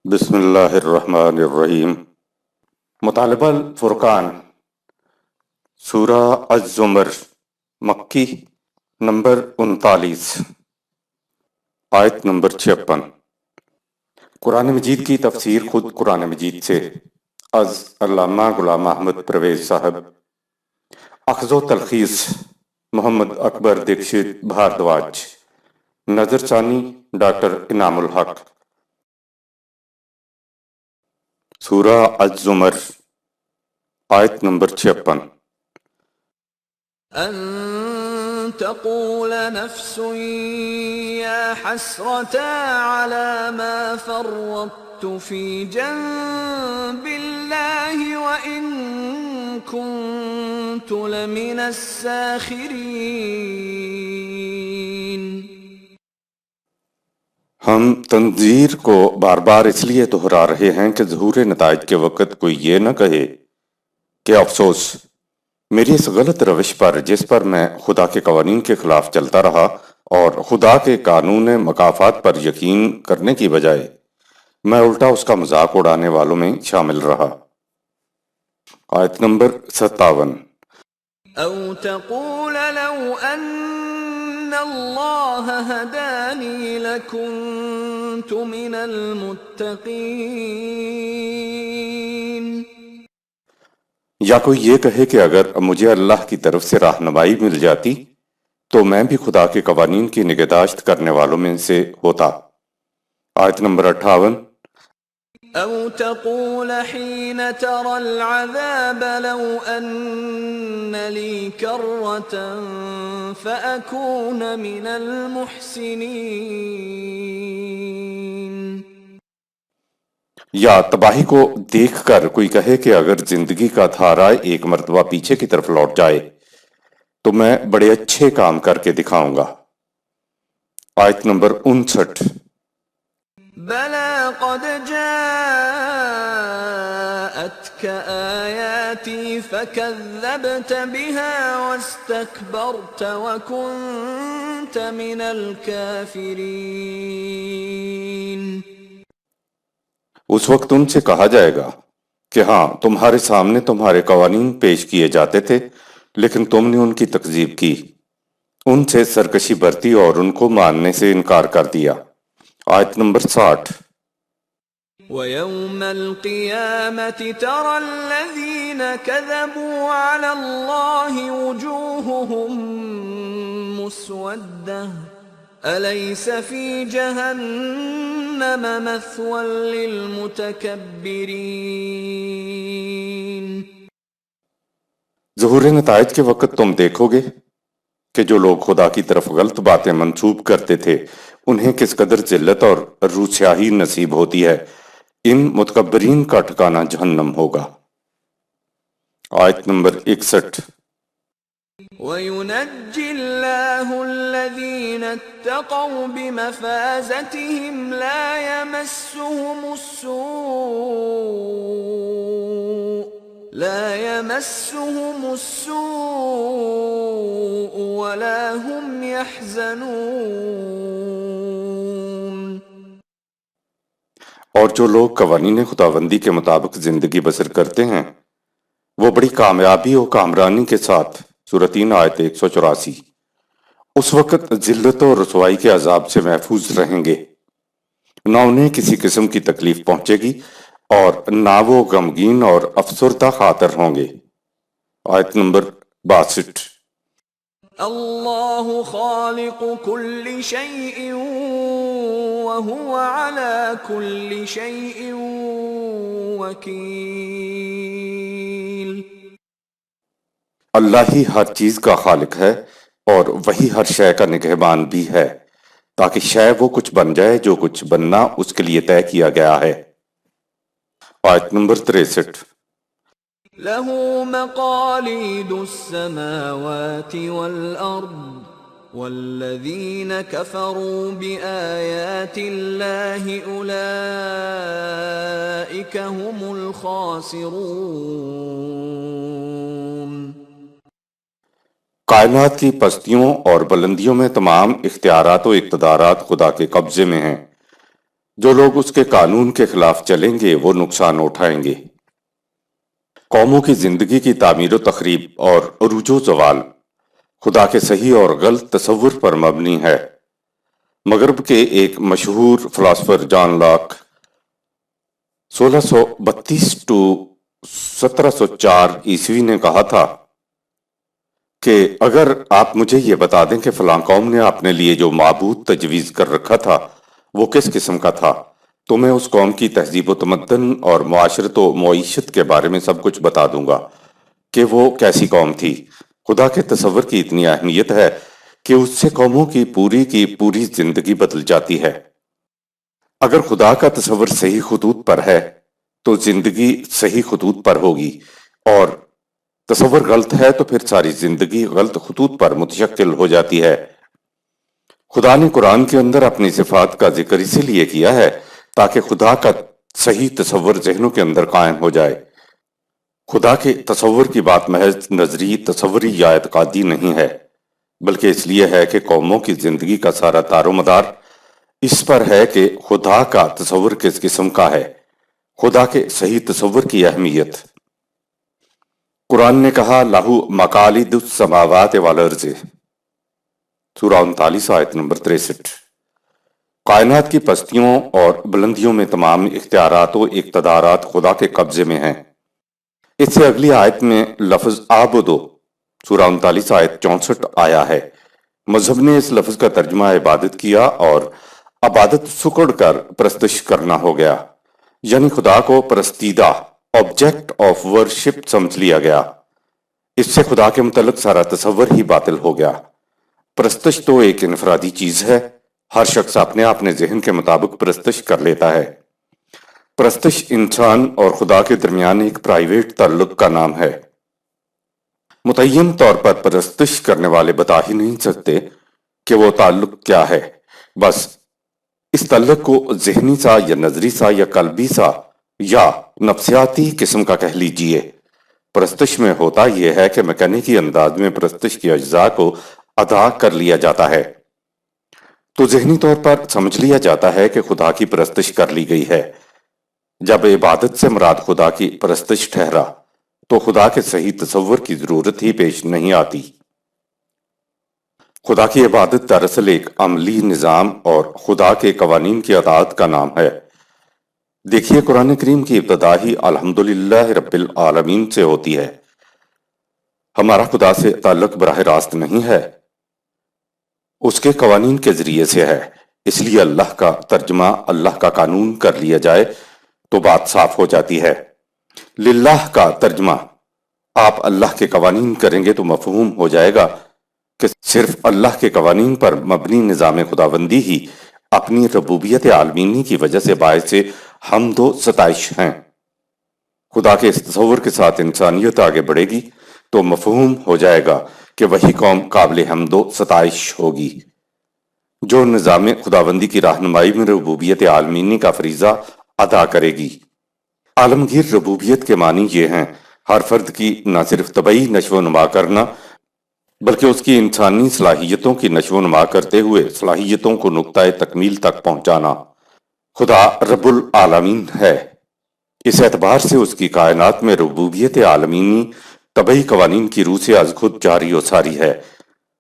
بسم اللہ الرحمن الرحیم۔ مطالبہ الفرقان، سورہ الزمر، مکی، نمبر 39، آیت نمبر 56۔ قرآن مجید کی تفسیر خود قرآن مجید سے، از علامہ غلام احمد پرویز صاحب، اخذ و تلخیص محمد اکبر دکشت بھاردواج، نظر ثانی ڈاکٹر انعام الحق۔ سورہ الزمر، آیت نمبر 56۔ أن تقول نفس يا حسرتا على ما فرطت في جنب الله وإن كنت لمن الساخرين۔ ہم تنذیر کو بار بار اس لیے دہرا رہے ہیں کہ ظہور نتائج کے وقت کوئی یہ نہ کہے کہ افسوس میری اس غلط روش پر جس پر میں خدا کے قوانین کے خلاف چلتا رہا اور خدا کے قانون مکافات پر یقین کرنے کی بجائے میں الٹا اس کا مذاق اڑانے والوں میں شامل رہا۔ آیت نمبر 57۔ أو تقول لو أن الله هداني لكنت من المتقين۔ یا کوئی یہ کہے کہ اگر مجھے اللہ کی طرف سے رہنمائی مل جاتی تو میں بھی خدا کے قوانین کی نگہداشت کرنے والوں میں سے ہوتا۔ آیت نمبر 58۔ أو تقول حين ترى العذاب لو أن لي كرة فأكون من المحسنين۔ یا تباہی کو دیکھ کر کوئی کہے کہ اگر زندگی کا دھارا ایک مرتبہ پیچھے کی طرف لوٹ جائے تو میں بڑے اچھے کام کر کے دکھاؤں گا۔ آیت نمبر 59۔ بلى قد جاءتك آياتي فكذبت بها واستكبرت وكنت من الكافرين۔ اس وقت ان سے کہا جائے گا کہ ہاں تمہارے سامنے تمہارے قوانین پیش کیے جاتے تھے لیکن تم نے ان کی تکذیب کی، ان سے سرکشی برتی اور ان کو ماننے سے انکار کر دیا۔ آیت نمبر 60۔ وَيَوْمَ الْقِيَامَةِ تَرَى الَّذِينَ كَذَبُوا عَلَى اللَّهِ وُجُوهُهُمْ مُسْوَدَّةٌ أَلَيْسَ فِي جَهَنَّمَ مَثْوًى لِلْمُتَكَبِّرِينَ۔ ظہور نتائج کے وقت تم دیکھو گے کہ جو لوگ خدا کی طرف غلط باتیں منسوب کرتے تھے انہیں کس قدر ذلت اور روسیاہی نصیب ہوتی ہے۔ ان متکبرین کا ٹھکانہ جہنم ہوگا۔ آیت نمبر 61۔ وَيُنَجِّي اللَّهُ الَّذِينَ اتَّقَوْا بِمَفَازَتِهِمْ لَا يَمَسُّهُمُ السُّوءُ وَلَا هُمْ يَحْزَنُونَ۔ اور جو لوگ قوانین خداوندی کے مطابق زندگی بسر کرتے ہیں وہ بڑی کامیابی و کامرانی کے ساتھ، سورہ 3 آیت 184، اس وقت ذلت و رسوائی کے عذاب سے محفوظ رہیں گے، نہ انہیں کسی قسم کی تکلیف پہنچے گی اور نہ وہ غمگین اور افسردہ خاطر ہوں گے۔ آیت نمبر 62۔ اللہ خالق کل شیء وهو على كل شيء وکیل۔ اللہ ہی ہر چیز کا خالق ہے اور وہی ہر شے کا نگہبان بھی ہے تاکہ شے وہ کچھ بن جائے جو کچھ بننا اس کے لیے طے کیا گیا ہے۔ آیت نمبر 63۔ له مقاليد السماوات والأرض والذين كفروا بآيات الله أولئك هم الخاسرون۔ کائنات کی پستیوں اور بلندیوں میں تمام اختیارات و اقتدارات خدا کے قبضے میں ہیں، جو لوگ اس کے قانون کے خلاف چلیں گے وہ نقصان اٹھائیں گے۔ قوموں کی زندگی کی تعمیر و تخریب اور عروج و زوال خدا کے صحیح اور غلط تصور پر مبنی ہے۔ مغرب کے ایک مشہور فلاسفر جان لاک 1632 ٹو 1704 نے کہا تھا کہ اگر آپ مجھے یہ بتا دیں کہ فلاں قوم نے اپنے لیے جو معبود تجویز کر رکھا تھا وہ کس قسم کا تھا تو میں اس قوم کی تہذیب و تمدن اور معاشرت و معیشت کے بارے میں سب کچھ بتا دوں گا کہ وہ کیسی قوم تھی۔ خدا کے تصور کی اتنی اہمیت ہے کہ اس سے قوموں کی پوری زندگی بدل جاتی ہے۔ اگر خدا کا تصور صحیح خطوط پر ہے تو زندگی صحیح خطوط پر ہوگی، اور تصور غلط ہے تو پھر ساری زندگی غلط خطوط پر متشکل ہو جاتی ہے۔ خدا نے قرآن کے اندر اپنی صفات کا ذکر اسی لیے کیا ہے تاکہ خدا کا صحیح تصور ذہنوں کے اندر قائم ہو جائے۔ خدا کے تصور کی بات محض نظری، تصوری یا اعتقادی نہیں ہے، بلکہ اس لیے ہے کہ قوموں کی زندگی کا سارا دار و مدار اس پر ہے کہ خدا کا تصور کس قسم کا ہے، خدا کے صحیح تصور کی اہمیت۔ قرآن نے کہا لہو مقالید السماوات والارض، سورہ 39 آیت نمبر 63۔ کائنات کی پستیوں اور بلندیوں میں تمام اختیارات و اقتدارات خدا کے قبضے میں ہیں۔ اس سے اگلی آیت میں لفظ عابدو، سورہ 39 آیت 64 آیا ہے۔ مذہب نے اس لفظ کا ترجمہ عبادت کیا اور عبادت سکڑ کر پرستش کرنا ہو گیا، یعنی خدا کو پرستیدہ آبجیکٹ آف ورشپ سمجھ لیا گیا۔ اس سے خدا کے متعلق سارا تصور ہی باطل ہو گیا۔ پرستش تو ایک انفرادی چیز ہے، ہر شخص اپنے ذہن کے مطابق پرستش کر لیتا ہے۔ پرستش انسان اور خدا کے درمیان ایک پرائیویٹ تعلق کا نام ہے۔ متعین طور پر پرستش کرنے والے بتا ہی نہیں سکتے کہ وہ تعلق کیا ہے، بس اس تعلق کو ذہنی سا یا نظری سا یا قلبی سا یا نفسیاتی قسم کا کہہ لیجئے۔ پرستش میں ہوتا یہ ہے کہ میکینیکی انداز میں پرستش کی اجزاء کو ادا کر لیا جاتا ہے، تو ذہنی طور پر سمجھ لیا جاتا ہے کہ خدا کی پرستش کر لی گئی ہے۔ جب عبادت سے مراد خدا کی پرستش ٹھہرا تو خدا کے صحیح تصور کی ضرورت ہی پیش نہیں آتی۔ خدا کی عبادت دراصل ایک عملی نظام اور خدا کے قوانین کی اطاعت کا نام ہے۔ دیکھیے قرآن کریم کی ابتدا ہی الحمدللہ رب العالمین سے ہوتی ہے۔ ہمارا خدا سے تعلق براہ راست نہیں ہے، اس کے قوانین کے ذریعے سے ہے، اس لیے اللہ کا ترجمہ اللہ کا قانون کر لیا جائے تو بات صاف ہو جاتی ہے۔ للہ کا ترجمہ آپ اللہ کے قوانین کریں گے تو مفہوم ہو جائے گا کہ صرف اللہ کے قوانین پر مبنی نظام خداوندی ہی اپنی ربوبیت عالمینی کی وجہ سے باعث حمد و ستائش ہیں۔ خدا کے اس تصور کے ساتھ انسانیت آگے بڑھے گی تو مفہوم ہو جائے گا کہ وہی قوم قابل حمد و ستائش ہوگی جو نظام خداوندی کی رہنمائی میں ربوبیت عالمینی کا فریضہ ادا کرے گی۔ عالمگیر ربوبیت کے معنی یہ ہیں ہر فرد کی نہ صرف طبعی نشو و نما کرنا بلکہ اس کی انسانی صلاحیتوں کی نشو و نما کرتے ہوئے صلاحیتوں کو نقطۂ تکمیل تک پہنچانا۔ خدا رب العالمین ہے، اس اعتبار سے اس کی کائنات میں ربوبیت عالمینی طبعی قوانین کی روح سے از خود جاری و ساری ہے۔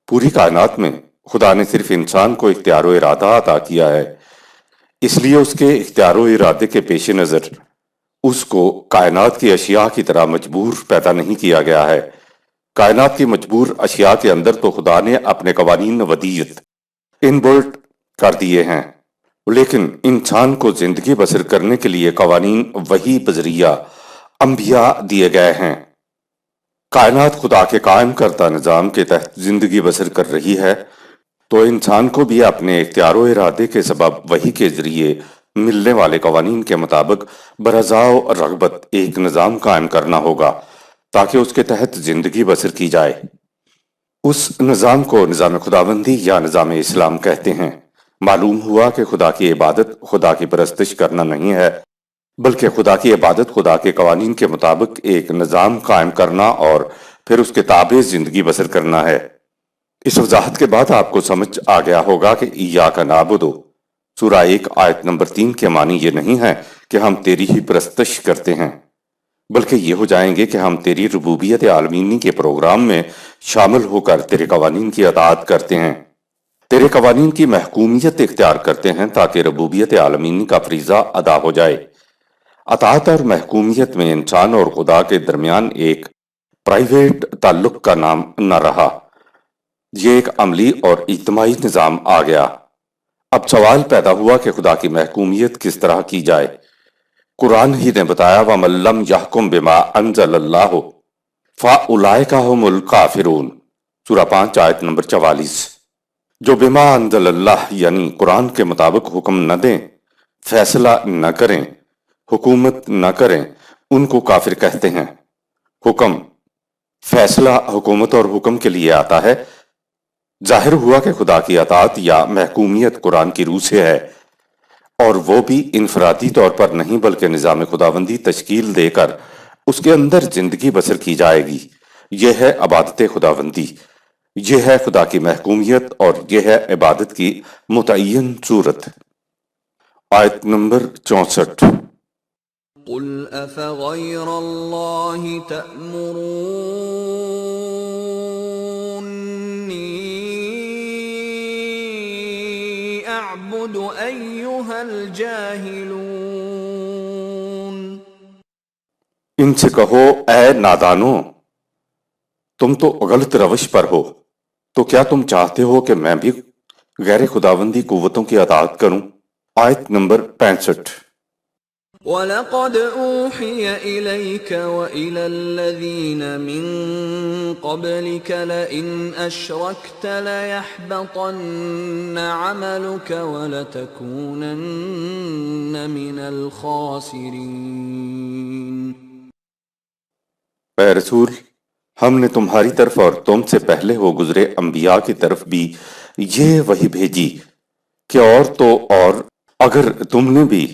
پوری کائنات میں خدا نے صرف انسان کو اختیار و ارادہ عطا کیا ہے، اس لیے اس کے اختیار و ارادے کے پیش نظر اس کو کائنات کی اشیاء کی طرح مجبور پیدا نہیں کیا گیا ہے۔ کائنات کی مجبور اشیاء کے اندر تو خدا نے اپنے قوانین ودیت انبلٹ کر دیے ہیں، لیکن انسان کو زندگی بسر کرنے کے لیے قوانین وحی بذریعہ انبیاء دیے گئے ہیں۔ کائنات خدا کے قائم کردہ نظام کے تحت زندگی بسر کر رہی ہے تو انسان کو بھی اپنے اختیار و ارادے کے سبب وحی کے ذریعے ملنے والے قوانین کے مطابق برضا و رغبت ایک نظام قائم کرنا ہوگا تاکہ اس کے تحت زندگی بسر کی جائے۔ اس نظام کو نظام خداوندی یا نظام اسلام کہتے ہیں۔ معلوم ہوا کہ خدا کی عبادت خدا کی پرستش کرنا نہیں ہے، بلکہ خدا کی عبادت خدا کے قوانین کے مطابق ایک نظام قائم کرنا اور پھر اس کے تابع زندگی بسر کرنا ہے۔ اس وضاحت کے بعد آپ کو سمجھ آ گیا ہوگا کہ ایاک نعبد، سورہ 1 آیت نمبر 3 کے معنی یہ نہیں ہے کہ ہم تیری ہی پرستش کرتے ہیں، بلکہ یہ ہو جائیں گے کہ ہم تیری ربوبیت عالمینی کے پروگرام میں شامل ہو کر تیرے قوانین کی اطاعت کرتے ہیں، تیرے قوانین کی محکومیت اختیار کرتے ہیں تاکہ ربوبیت عالمینی کا فریضہ ادا ہو جائے۔ اطاعت اور محکومیت میں انسان اور خدا کے درمیان ایک پرائیویٹ تعلق کا نام نہ رہا، یہ ایک عملی اور اجتماعی نظام آ گیا۔ اب سوال پیدا ہوا کہ خدا کی محکومیت کس طرح کی جائے۔ قرآن ہی نے بتایا وَمَن لَّمْ يَحْكُم بِمَا أَنزَلَ اللَّهُ فَأُولَٰئِكَ هُمُ الْكَافِرُونَ، سورہ 5 آیت نمبر 44۔ جو بما انزل اللہ یعنی قرآن کے مطابق حکم نہ دیں، فیصلہ نہ کریں، حکومت نہ کریں، ان کو کافر کہتے ہیں۔ حکم، فیصلہ حکومت اور حکم کے لیے آتا ہے۔ ظاہر ہوا کہ خدا کی اطاعت یا محکومیت قرآن کی روح سے ہے، اور وہ بھی انفرادی طور پر نہیں بلکہ نظام خداوندی تشکیل دے کر اس کے اندر زندگی بسر کی جائے گی۔ یہ ہے عبادت خداوندی، یہ ہے خدا کی محکومیت، اور یہ ہے عبادت کی متعین صورت۔ آیت نمبر 64۔ قل أفغير الله تأمروني أعبد أيها الجاهلون۔ ان سے کہو اے نادانو، تم تو غلط روش پر ہو، تو کیا تم چاہتے ہو کہ میں بھی غیر خداوندی قوتوں کی اطاعت کروں؟ آیت نمبر 65۔ وَلَقَدْ أُوحِيَ إِلَيْكَ وَإِلَى الَّذِينَ مِن قَبْلِكَ لَئِنْ أَشْرَكْتَ لَيَحْبَطَنَّ عَمَلُكَ وَلَتَكُونَنَّ مِنَ الْخَاسِرِينَ۔ اے رسول، ہم نے تمہاری طرف اور تم سے پہلے ہو گزرے انبیاء کی طرف بھی یہ وحی بھیجی کہ اور تو اور اگر تم نے بھی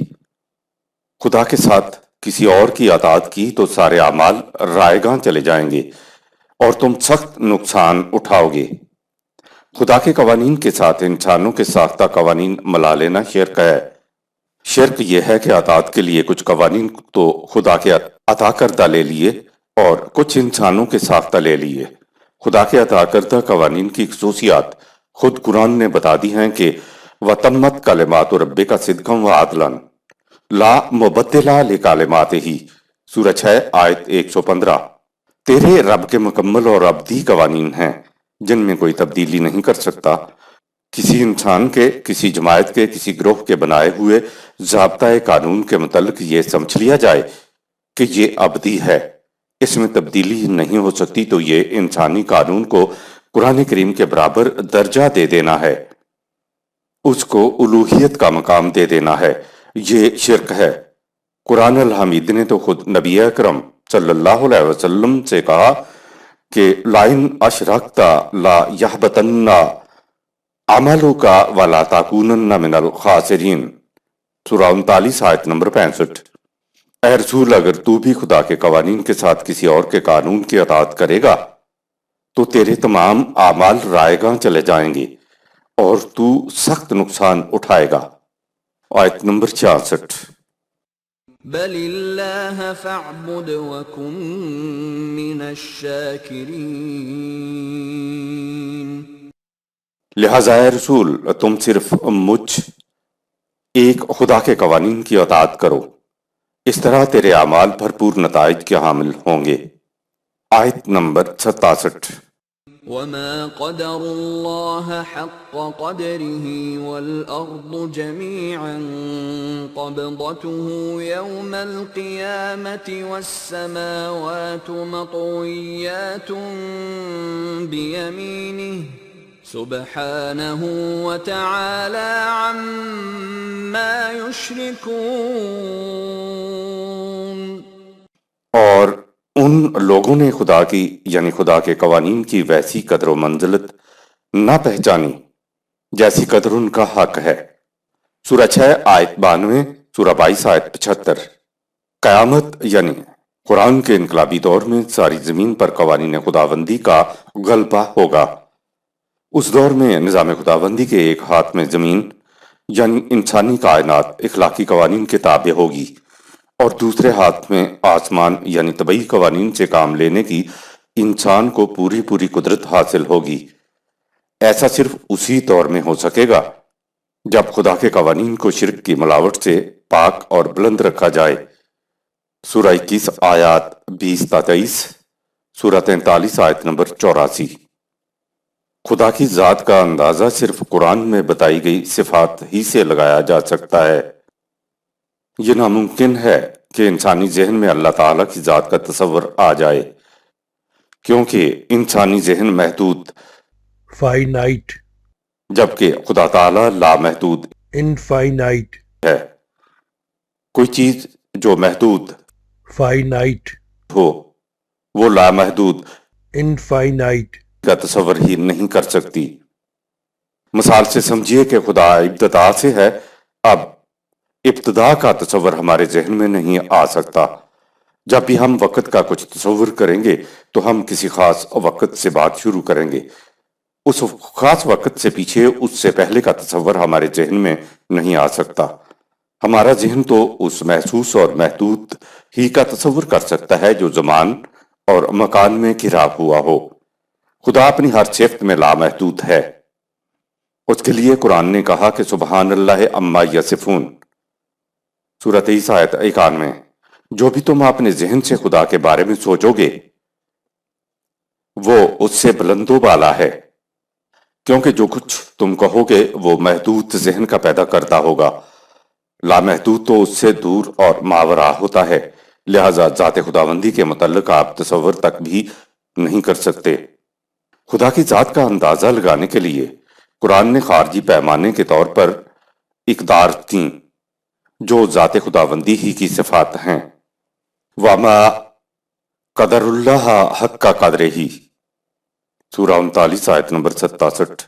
خدا کے ساتھ کسی اور کی اطاعت کی تو سارے اعمال رائے گاں چلے جائیں گے اور تم سخت نقصان اٹھاؤ گے۔ خدا کے قوانین کے ساتھ انسانوں کے ساختہ قوانین ملا لینا شرک ہے۔ شرک یہ ہے کہ اطاعت کے لیے کچھ قوانین تو خدا کے عطا کردہ لے لیے اور کچھ انسانوں کے ساختہ لے لیے۔ خدا کے عطا کردہ قوانین کی خصوصیات خود قرآن نے بتا دی ہیں کہ وَتَمَّتْ کَلِمَاتُ رَبِّکَ صِدْقًا وَعَدْلًا لا مبدلہ لکلماتہ، سورہ 6 آیت 115۔ تیرے رب کے مکمل اور ابدی قوانین ہیں جن میں کوئی تبدیلی نہیں کر سکتا۔ کسی انسان کے، کسی جماعت کے، کسی گروہ کے بنائے ہوئے ضابطۂ قانون کے متعلق یہ سمجھ لیا جائے کہ یہ ابدی ہے، اس میں تبدیلی نہیں ہو سکتی، تو یہ انسانی قانون کو قرآن کریم کے برابر درجہ دے دینا ہے، اس کو الوہیت کا مقام دے دینا ہے۔ یہ شرک ہے۔ قرآن الحمید نے تو خود نبی اکرم صلی اللہ علیہ وسلم سے کہا کہ لَإِنْ أَشْرَكْتَ لَيَحْبَطَنَّ عَمَلُكَ وَلَا تَكُونَنَّ مِنَ الْخَاسِرِينَ، سورہ 39 آیت نمبر 65۔ اے رسول، اگر تو بھی خدا کے قوانین کے ساتھ کسی اور کے قانون کی اطاعت کرے گا تو تیرے تمام اعمال رائے گاں چلے جائیں گے اور تو سخت نقصان اٹھائے گا۔ آیت نمبر 66۔ بل اللہ فاعبد وکن من الشاکرین۔ لہٰذا اے رسول، تم صرف مجھ ایک خدا کے قوانین کی اطاعت کرو، اس طرح تیرے اعمال بھرپور نتائج کے حامل ہوں گے۔ آیت نمبر 67۔ وما قدر الله حق قدره والأرض جميعا قبضته يوم القيامة والسماوات مطويات بيمينه سبحانه وتعالى عما يشركون۔ اور ان لوگوں نے خدا کی یعنی خدا کے قوانین کی ویسی قدر و منزلت نہ پہچانی جیسی قدر ان کا حق ہے۔ سورہ 6 آیت 92، سورہ 22 آیت 75۔ قیامت یعنی قرآن کے انقلابی دور میں ساری زمین پر قوانین خداوندی کا غلبہ ہوگا۔ اس دور میں نظام خداوندی کے ایک ہاتھ میں زمین، یعنی انسانی کائنات اخلاقی قوانین کے تابع ہوگی، اور دوسرے ہاتھ میں آسمان یعنی طبعی قوانین سے کام لینے کی انسان کو پوری پوری قدرت حاصل ہوگی۔ ایسا صرف اسی دور میں ہو سکے گا جب خدا کے قوانین کو شرک کی ملاوٹ سے پاک اور بلند رکھا جائے۔ سورہ 21 آیات 20 تا 23، سورہ 43 آیت نمبر 84۔ خدا کی ذات کا اندازہ صرف قرآن میں بتائی گئی صفات ہی سے لگایا جا سکتا ہے۔ یہ ناممکن ہے کہ انسانی ذہن میں اللہ تعالیٰ کی ذات کا تصور آ جائے، کیونکہ انسانی ذہن محدود فائنائٹ، جبکہ خدا تعالیٰ لامحدود انفائنائٹ، ہے۔ کوئی چیز جو محدود فائنائٹ، ہو وہ لامحدود انفائنائٹ، کا تصور ہی نہیں کر سکتی۔ مثال سے سمجھیے کہ خدا ابتدا سے ہے، اب ابتدا کا تصور ہمارے ذہن میں نہیں آ سکتا۔ جب بھی ہم وقت کا کچھ تصور کریں گے تو ہم کسی خاص وقت سے بات شروع کریں گے۔ اس خاص وقت سے پیچھے اس سے پہلے کا تصور ہمارے ذہن میں نہیں آ سکتا۔ ہمارا ذہن تو اس محسوس اور محدود ہی کا تصور کر سکتا ہے جو زمان اور مکان میں گھرا ہوا ہو۔ خدا اپنی ہر صفت میں لامحدود ہے۔ اس کے لیے قرآن نے کہا کہ سبحان اللہ عما یصفون، سورہ 23 آیت 91۔ جو بھی تم اپنے ذہن سے خدا کے بارے میں سوچو گے وہ اس سے بلند و بالا ہے، کیونکہ جو کچھ تم کہو گے وہ محدود ذہن کا پیدا کرتا ہوگا۔ لامحدود تو اس سے دور اور ماورا ہوتا ہے، لہذا ذات خداوندی کے متعلق آپ تصور تک بھی نہیں کر سکتے۔ خدا کی ذات کا اندازہ لگانے کے لیے قرآن نے خارجی پیمانے کے طور پر اقدار دیں جو ذات خداوندی ہی کی صفات ہیں۔ وَمَا قدر اللہ حق کا قدر ہی، سورہ 39 آیت نمبر 67۔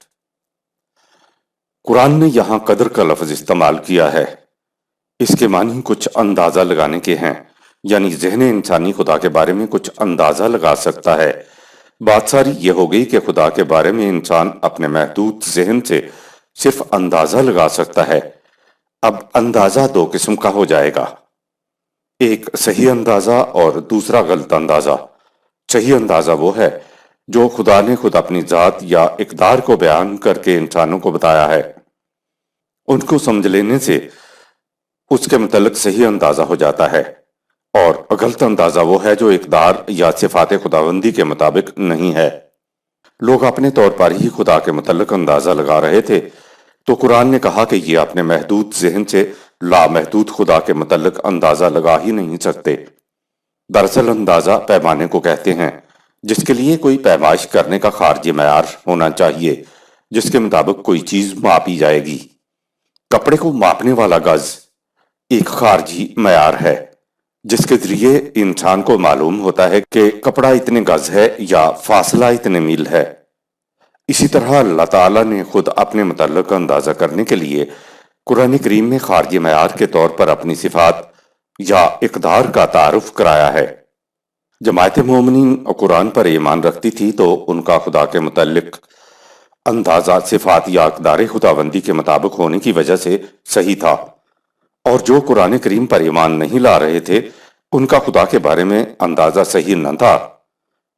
قرآن نے یہاں قدر کا لفظ استعمال کیا ہے۔ اس کے معنی کچھ اندازہ لگانے کے ہیں، یعنی ذہن انسانی خدا کے بارے میں کچھ اندازہ لگا سکتا ہے۔ بات ساری یہ ہو گئی کہ خدا کے بارے میں انسان اپنے محدود ذہن سے صرف اندازہ لگا سکتا ہے۔ اب اندازہ دو قسم کا ہو جائے گا، ایک صحیح اندازہ اور دوسرا غلط اندازہ۔ صحیح اندازہ وہ ہے جو خدا نے خود اپنی ذات یا اقدار کو بیان کر کے انسانوں کو بتایا ہے۔ ان کو سمجھ لینے سے اس کے متعلق صحیح اندازہ ہو جاتا ہے، اور غلط اندازہ وہ ہے جو اقدار یا صفات خداوندی کے مطابق نہیں ہے۔ لوگ اپنے طور پر ہی خدا کے متعلق اندازہ لگا رہے تھے، تو قرآن نے کہا کہ یہ اپنے محدود ذہن سے لامحدود خدا کے متعلق اندازہ لگا ہی نہیں سکتے۔ دراصل اندازہ پیمانے کو کہتے ہیں، جس کے لیے کوئی پیمائش کرنے کا خارجی معیار ہونا چاہیے جس کے مطابق کوئی چیز ماپی جائے گی۔ کپڑے کو ماپنے والا گز ایک خارجی معیار ہے جس کے ذریعے انسان کو معلوم ہوتا ہے کہ کپڑا اتنے گز ہے یا فاصلہ اتنے میل ہے۔ اسی طرح اللہ تعالیٰ نے خود اپنے متعلق اندازہ کرنے کے لیے قرآن کریم میں خارجی معیار کے طور پر اپنی صفات یا اقدار کا تعارف کرایا ہے۔ جماعت مومنین قرآن پر ایمان رکھتی تھی تو ان کا خدا کے متعلق اندازہ صفات یا اقدار خداوندی کے مطابق ہونے کی وجہ سے صحیح تھا، اور جو قرآن کریم پر ایمان نہیں لا رہے تھے ان کا خدا کے بارے میں اندازہ صحیح نہ تھا،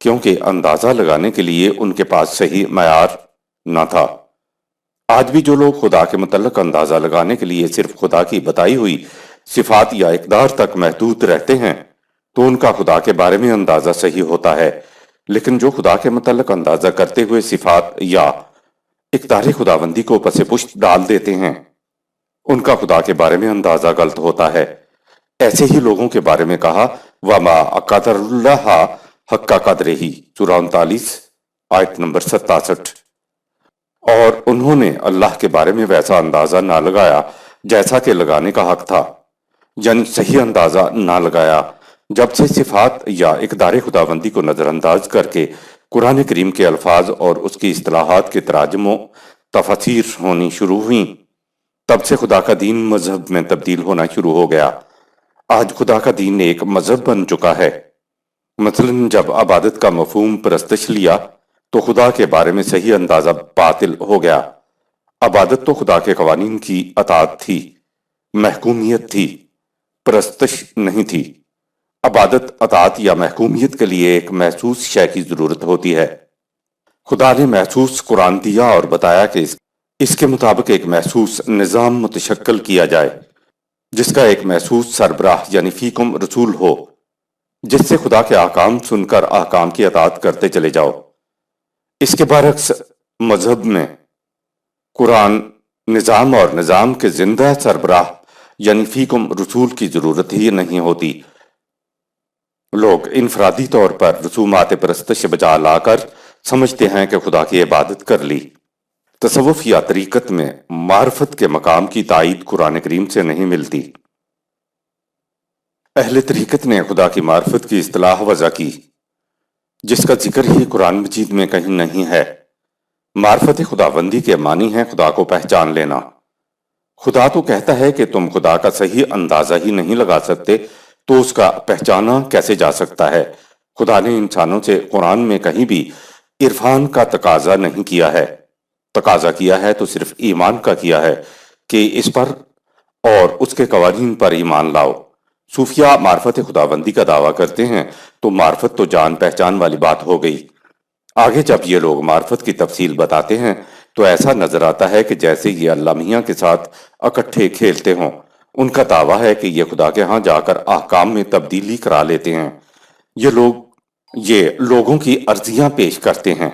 کیونکہ اندازہ لگانے کے لیے ان کے پاس صحیح معیار نہ تھا۔ آج بھی جو لوگ خدا کے متعلق اندازہ لگانے کے لیے صرف خدا کی بتائی ہوئی صفات یا اقدار تک محدود رہتے ہیں تو ان کا خدا کے بارے میں اندازہ صحیح ہوتا ہے، لیکن جو خدا کے متعلق اندازہ کرتے ہوئے صفات یا اقدار خداوندی کو پس پشت ڈال دیتے ہیں ان کا خدا کے بارے میں اندازہ غلط ہوتا ہے۔ ایسے ہی لوگوں کے بارے میں کہا وَمَا قَدَرُ اللَّهَ حَقَّ قَدْرِهِ، سورہ 39 آیت نمبر 67۔ اور انہوں نے اللہ کے بارے میں ویسا اندازہ نہ لگایا جیسا کہ لگانے کا حق تھا، یعنی صحیح اندازہ نہ لگایا۔ جب سے صفات یا اقدار خداوندی کو نظر انداز کر کے قرآن کریم کے الفاظ اور اس کی اصطلاحات کے تراجم و تفاسیر ہونی شروع ہوئیں، تب سے خدا کا دین مذہب میں تبدیل ہونا شروع ہو گیا۔ آج خدا کا دین ایک مذہب بن چکا ہے۔ مثلا جب عبادت کا مفہوم پرستش لیا تو خدا کے بارے میں صحیح اندازہ باطل ہو گیا۔ عبادت تو خدا کے قوانین کی اطاعت تھی، محکومیت تھی، پرستش نہیں تھی۔ عبادت، اطاعت یا محکومیت کے لیے ایک محسوس شے کی ضرورت ہوتی ہے۔ خدا نے محسوس قرآن دیا اور بتایا کہ اس کے مطابق ایک محسوس نظام متشکل کیا جائے، جس کا ایک محسوس سربراہ یعنی فیکم رسول ہو، جس سے خدا کے احکام سن کر احکام کی اطاعت کرتے چلے جاؤ۔ اس کے برعکس مذہب میں قرآن نظام اور نظام کے زندہ سربراہ یعنی فیکم رسول کی ضرورت ہی نہیں ہوتی۔ لوگ انفرادی طور پر رسومات پرستش بجا لا کر سمجھتے ہیں کہ خدا کی عبادت کر لی۔ تصوف یا طریقت میں معرفت کے مقام کی تائید قرآن کریم سے نہیں ملتی۔ اہل طریقت نے خدا کی معرفت کی اصطلاح وضع کی، جس کا ذکر ہی قرآن مجید میں کہیں نہیں ہے۔ معرفت خداوندی کے معنی ہے خدا کو پہچان لینا۔ خدا تو کہتا ہے کہ تم خدا کا صحیح اندازہ ہی نہیں لگا سکتے تو اس کا پہچانا کیسے جا سکتا ہے؟ خدا نے انسانوں سے قرآن میں کہیں بھی عرفان کا تقاضا نہیں کیا ہے۔ تقاضا کیا ہے تو صرف ایمان کا کیا ہے کہ اس پر اور اس کے قوانین پر ایمان لاؤ۔ صوفیہ معرفت خداوندی کا دعویٰ کرتے ہیں تو معرفت تو جان پہچان والی بات ہو گئی۔ آگے جب یہ لوگ معرفت کی تفصیل بتاتے ہیں تو ایسا نظر آتا ہے کہ جیسے یہ اللہ میاں کے ساتھ اکٹھے کھیلتے ہوں۔ ان کا دعویٰ ہے کہ یہ خدا کے ہاں جا کر احکام میں تبدیلی کرا لیتے ہیں۔ یہ لوگوں کی عرضیاں پیش کرتے ہیں،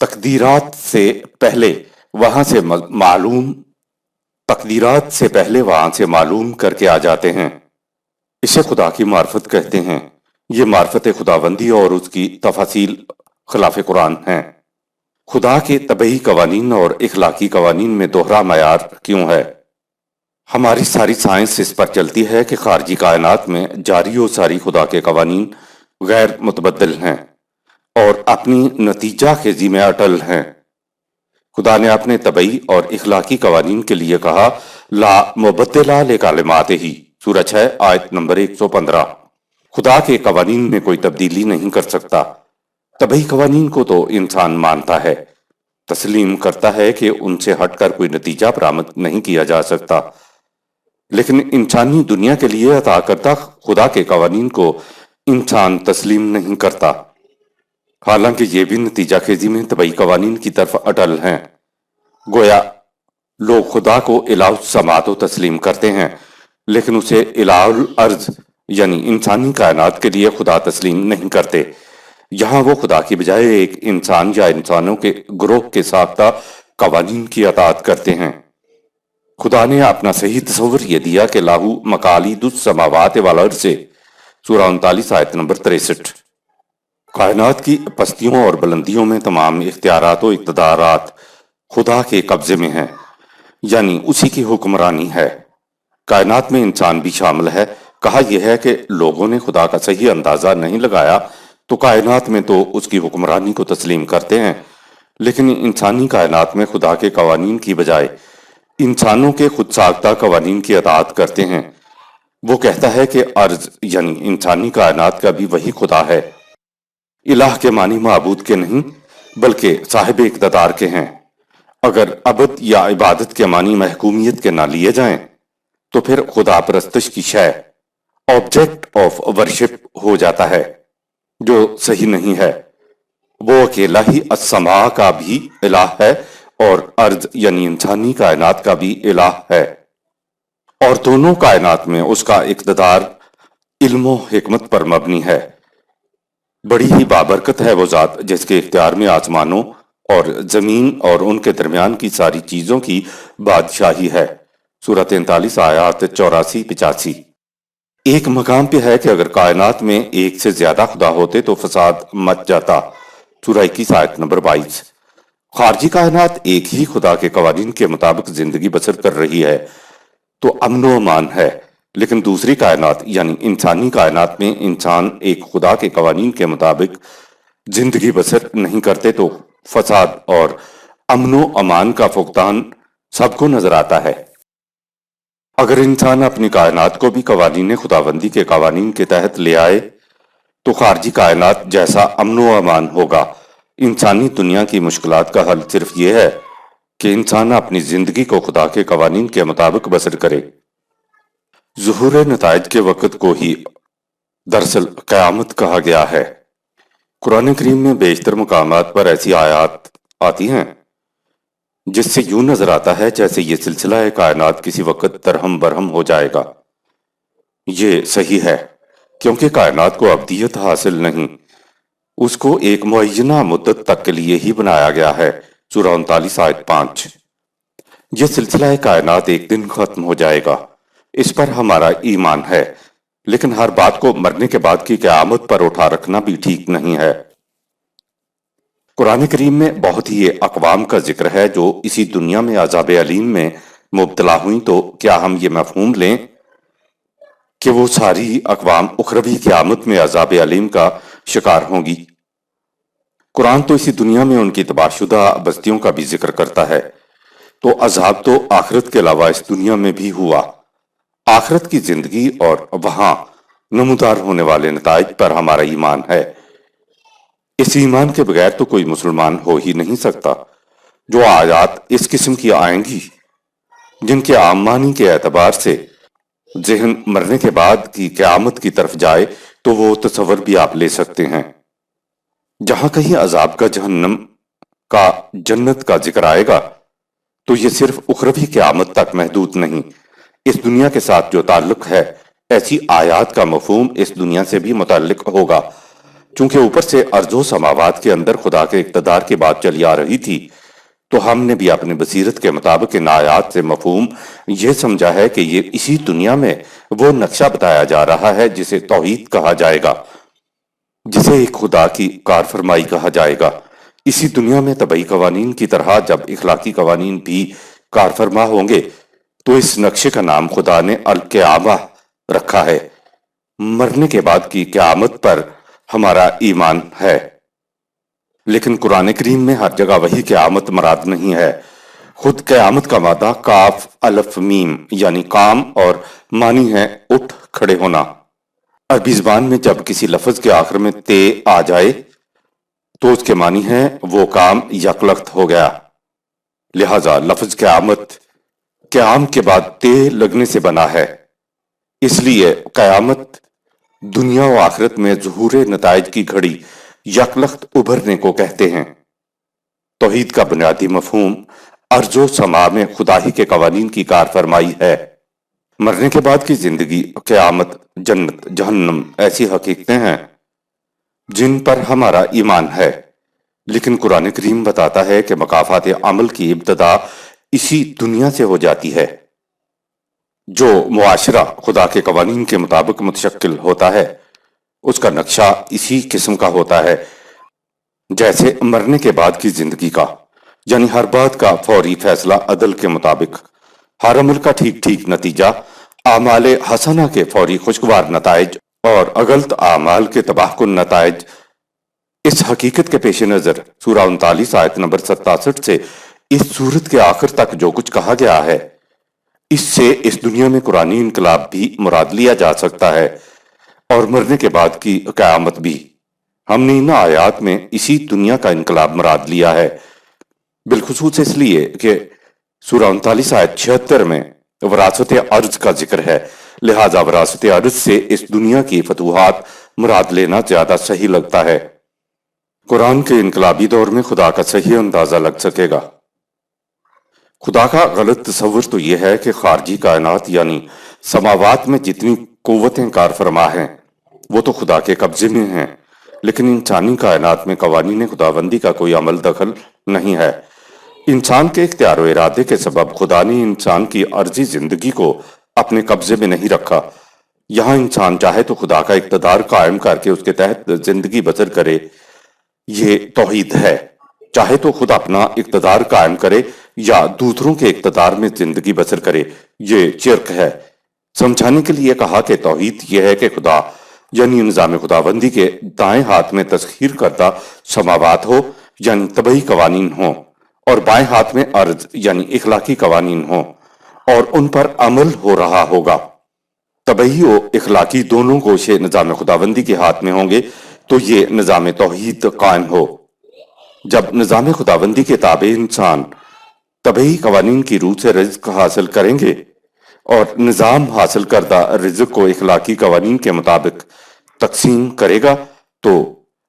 تقدیرات سے پہلے وہاں سے معلوم کر کے آ جاتے ہیں۔ اسے خدا کی معرفت کہتے ہیں۔ یہ معرفت خداوندی اور اس کی تفاصیل خلاف قرآن ہیں۔ خدا کے طبعی قوانین اور اخلاقی قوانین میں دوہرا معیار کیوں ہے؟ ہماری ساری سائنس اس پر چلتی ہے کہ خارجی کائنات میں جاری و ساری خدا کے قوانین غیر متبدل ہیں اور اپنی نتیجہ خیزی میں اٹل ہیں۔ خدا نے اپنے طبعی اور اخلاقی قوانین کے لیے کہا لا مبدل لکلماتہ، سورہ 6 آیت نمبر 115۔ خدا کے قوانین میں کوئی تبدیلی نہیں کر سکتا۔ طبعی قوانین کو تو انسان مانتا ہے، تسلیم کرتا ہے کہ ان سے ہٹ کر کوئی نتیجہ برآمد نہیں کیا جا سکتا، لیکن انسانی دنیا کے لیے عطا کردہ خدا کے قوانین کو انسان تسلیم نہیں کرتا، حالانکہ یہ بھی نتیجہ خیزی میں طبعی قوانین کی طرف اٹل ہیں۔ گویا لوگ خدا کو الہ السماوات تسلیم کرتے ہیں، لیکن اسے الہ الارض یعنی انسانی کائنات کے لیے خدا تسلیم نہیں کرتے۔ یہاں وہ خدا کی بجائے ایک انسان یا انسانوں کے گروہ کے ساختہ قوانین کی اطاعت کرتے ہیں۔ خدا نے اپنا صحیح تصور یہ دیا کہ لاہو مقالید السماوات والارض سے، سورہ 39 آیت نمبر 63۔ کائنات کی پستیوں اور بلندیوں میں تمام اختیارات و اقتدارات خدا کے قبضے میں ہیں، یعنی اسی کی حکمرانی ہے۔ کائنات میں انسان بھی شامل ہے۔ کہا یہ ہے کہ لوگوں نے خدا کا صحیح اندازہ نہیں لگایا تو کائنات میں تو اس کی حکمرانی کو تسلیم کرتے ہیں، لیکن انسانی کائنات میں خدا کے قوانین کی بجائے انسانوں کے خود ساختہ قوانین کی اطاعت کرتے ہیں۔ وہ کہتا ہے کہ ارض یعنی انسانی کائنات کا بھی وہی خدا ہے۔ الہ کے معنی معبود کے نہیں بلکہ صاحب اقتدار کے ہیں۔ اگر عبد یا عبادت کے معنی محکومیت کے نہ لیے جائیں تو پھر خدا پرستش کی شے آبجیکٹ آف ورشپ ہو جاتا ہے، جو صحیح نہیں ہے۔ وہ اکیلا ہی السماء کا بھی الہ ہے اور ارض یعنی انسانی کائنات کا بھی الہ ہے، اور دونوں کائنات میں اس کا اقتدار علم و حکمت پر مبنی ہے۔ بڑی ہی بابرکت ہے وہ ذات جس کے اختیار میں آسمانوں اور زمین اور ان کے درمیان کی ساری چیزوں کی بادشاہی ہے، سورہ 43 آیات 84-85۔ ایک مقام پہ ہے کہ اگر کائنات میں ایک سے زیادہ خدا ہوتے تو فساد مچ جاتا، سورہ 21 آیت نمبر 22۔ خارجی کائنات ایک ہی خدا کے قوانین کے مطابق زندگی بسر کر رہی ہے تو امن و امان ہے، لیکن دوسری کائنات یعنی انسانی کائنات میں انسان ایک خدا کے قوانین کے مطابق زندگی بسر نہیں کرتے تو فساد اور امن و امان کا فقدان سب کو نظر آتا ہے۔ اگر انسان اپنی کائنات کو بھی قوانین خداوندی کے قوانین کے تحت لے آئے تو خارجی کائنات جیسا امن و امان ہوگا۔ انسانی دنیا کی مشکلات کا حل صرف یہ ہے کہ انسان اپنی زندگی کو خدا کے قوانین کے مطابق بسر کرے۔ ظہور نتائج کے وقت کو ہی دراصل قیامت کہا گیا ہے۔ قرآن کریم میں بیشتر مقامات پر ایسی آیات آتی ہیں جس سے یوں نظر آتا ہے جیسے یہ سلسلہ کائنات کسی وقت درہم برہم ہو جائے گا۔ یہ صحیح ہے، کیونکہ کائنات کو ابدیت حاصل نہیں، اس کو ایک معینہ مدت تک کے لیے ہی بنایا گیا ہے۔ سورہ 39 آیت 5۔ یہ سلسلہ کائنات ایک دن ختم ہو جائے گا، اس پر ہمارا ایمان ہے، لیکن ہر بات کو مرنے کے بعد کی قیامت پر اٹھا رکھنا بھی ٹھیک نہیں ہے۔ قرآن کریم میں بہت ہی اقوام کا ذکر ہے جو اسی دنیا میں عذاب علیم میں مبتلا ہوئیں، تو کیا ہم یہ مفہوم لیں کہ وہ ساری اقوام اخروی قیامت میں عذاب علیم کا شکار ہوں گی؟ قرآن تو اسی دنیا میں ان کی تباہ شدہ بستیوں کا بھی ذکر کرتا ہے، تو عذاب تو آخرت کے علاوہ اس دنیا میں بھی ہوا۔ آخرت کی زندگی اور وہاں نمودار ہونے والے نتائج پر ہمارا ایمان ہے۔ اس ایمان کے بغیر تو کوئی مسلمان ہو ہی نہیں سکتا۔ جو آیات اس قسم کی آئیں گی جن کے عام معنی کے اعتبار سے ذہن مرنے کے بعد کی قیامت کی طرف جائے تو وہ تصور بھی آپ لے سکتے ہیں۔ جہاں کہیں عذاب کا جہنم کا جنت کا ذکر آئے گا تو یہ صرف اخروی قیامت تک محدود نہیں، اس دنیا کے ساتھ جو تعلق ہے ایسی آیات کا مفہوم اس دنیا سے بھی متعلق ہوگا۔ چونکہ اوپر سے ارض و سماوات کے اندر خدا کے اقتدار کی بات چلی آ رہی تھی، تو ہم نے بھی اپنی بصیرت کے مطابق ان آیات سے مفہوم یہ سمجھا ہے کہ یہ اسی دنیا میں وہ نقشہ بتایا جا رہا ہے جسے توحید کہا جائے گا، جسے ایک خدا کی کار فرمائی کہا جائے گا۔ اسی دنیا میں طبعی قوانین کی طرح جب اخلاقی قوانین بھی کار فرما ہوں گے تو اس نقشے کا نام خدا نے القیامہ رکھا ہے۔ مرنے کے بعد کی قیامت پر ہمارا ایمان ہے، لیکن قرآن کریم میں ہر جگہ وہی قیامت مراد نہیں ہے۔ خود قیامت کا مادہ کاف الف میم یعنی کام اور معنی ہے اٹھ کھڑے ہونا۔ عربی زبان میں جب کسی لفظ کے آخر میں تے آ جائے تو اس کے معنی ہے وہ کام یکلخت ہو گیا۔ لہذا لفظ قیامت قیام کے بعد تے لگنے سے بنا ہے، اس لیے قیامت دنیا و آخرت میں ظہور نتائج کی گھڑی یکلخت ابھرنے کو کہتے ہیں۔ توحید کا بنیادی مفہوم ارض و سما میں خدا ہی کے قوانین کی کار فرمائی ہے۔ مرنے کے بعد کی زندگی، قیامت، جنت، جہنم ایسی حقیقتیں ہیں جن پر ہمارا ایمان ہے، لیکن قرآن کریم بتاتا ہے کہ مکافات عمل کی ابتدا اسی دنیا سے ہو جاتی ہے۔ جو معاشرہ خدا کے قوانین کے مطابق متشکل ہوتا ہے اس کا نقشہ اسی قسم کا ہوتا ہے جیسے مرنے کے بعد کی زندگی کا، یعنی ہر بات کا فوری فیصلہ عدل کے مطابق، ہر عمل کا ٹھیک ٹھیک نتیجہ، اعمال حسنہ کے فوری خوشگوار نتائج اور اغلط اعمال کے تباہ کن نتائج۔ اس حقیقت کے پیش نظر سورہ 39 آیت نمبر 67 سے اس سورت کے آخر تک جو کچھ کہا گیا ہے اس سے اس دنیا میں قرآنی انقلاب بھی مراد لیا جا سکتا ہے اور مرنے کے بعد کی قیامت بھی۔ ہم نے ان آیات میں اسی دنیا کا انقلاب مراد لیا ہے، بالخصوص اس لیے کہ سورہ 39 آیت 76 میں وراثت ارض کا ذکر ہے، لہذا وراثت ارض سے اس دنیا کی فتوحات مراد لینا زیادہ صحیح لگتا ہے۔ قرآن کے انقلابی دور میں خدا کا صحیح اندازہ لگ سکے گا۔ خدا کا غلط تصور تو یہ ہے کہ خارجی کائنات یعنی سماوات میں جتنی قوتیں کار فرما ہیں وہ تو خدا کے قبضے میں ہیں، لیکن انسانی کائنات میں قوانین خداوندی کا کوئی عمل دخل نہیں ہے۔ انسان کے اختیار و ارادے کے سبب خدا نے انسان کی عرضی زندگی کو اپنے قبضے میں نہیں رکھا۔ یہاں انسان چاہے تو خدا کا اقتدار قائم کر کے اس کے تحت زندگی بسر کرے، یہ توحید ہے، چاہے تو خود اپنا اقتدار قائم کرے یا دوسروں کے اقتدار میں زندگی بسر کرے، یہ شرک ہے۔ سمجھانے کے لیے کہا کہ توحید یہ ہے کہ خدا یعنی نظام خداوندی کے دائیں ہاتھ میں تسخیر کردہ سماوات ہو یعنی طبعی قوانین ہوں، اور بائیں ہاتھ میں ارض یعنی اخلاقی قوانین ہوں، اور ان پر عمل ہو رہا ہوگا۔ طبعی و اخلاقی دونوں گوشے نظام خداوندی کے ہاتھ میں ہوں گے تو یہ نظام توحید قائم ہو۔ جب نظام خداوندی کے تابع انسان طبعی قوانین کی روح سے رزق حاصل کریں گے اور نظام حاصل کردہ رزق کو اخلاقی قوانین کے مطابق تقسیم کرے گا تو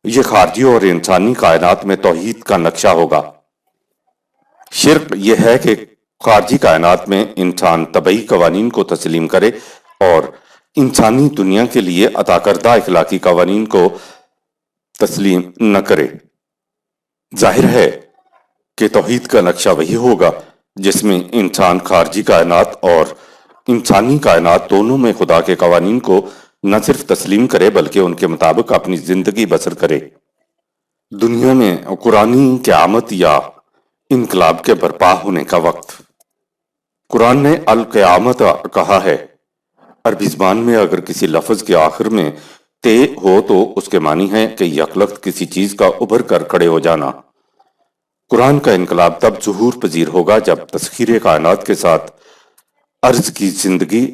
یہ خارجی اور انسانی کائنات میں توحید کا نقشہ ہوگا۔ شرک یہ ہے کہ خارجی کائنات میں انسان طبعی قوانین کو تسلیم کرے اور انسانی دنیا کے لیے عطا کردہ اخلاقی قوانین کو تسلیم نہ کرے۔ ظاہر ہے کہ توحید کا نقشہ وہی ہوگا جس میں انسان خارجی کائنات اور انسانی کائنات دونوں میں خدا کے قوانین کو نہ صرف تسلیم کرے بلکہ ان کے مطابق اپنی زندگی بسر کرے۔ دنیا میں قرآنی قیامت یا انقلاب کے برپا ہونے کا وقت۔ قرآن نے القیامت کہا ہے۔ عربی زبان میں اگر کسی لفظ کے آخر میں تے ہو تو اس کے معنی ہے کہ یکلخت کسی چیز کا ابھر کر کھڑے ہو جانا۔ قرآن کا انقلاب تب ظہور پذیر ہوگا جب تسخیر کائنات کے ساتھ ارض کی زندگی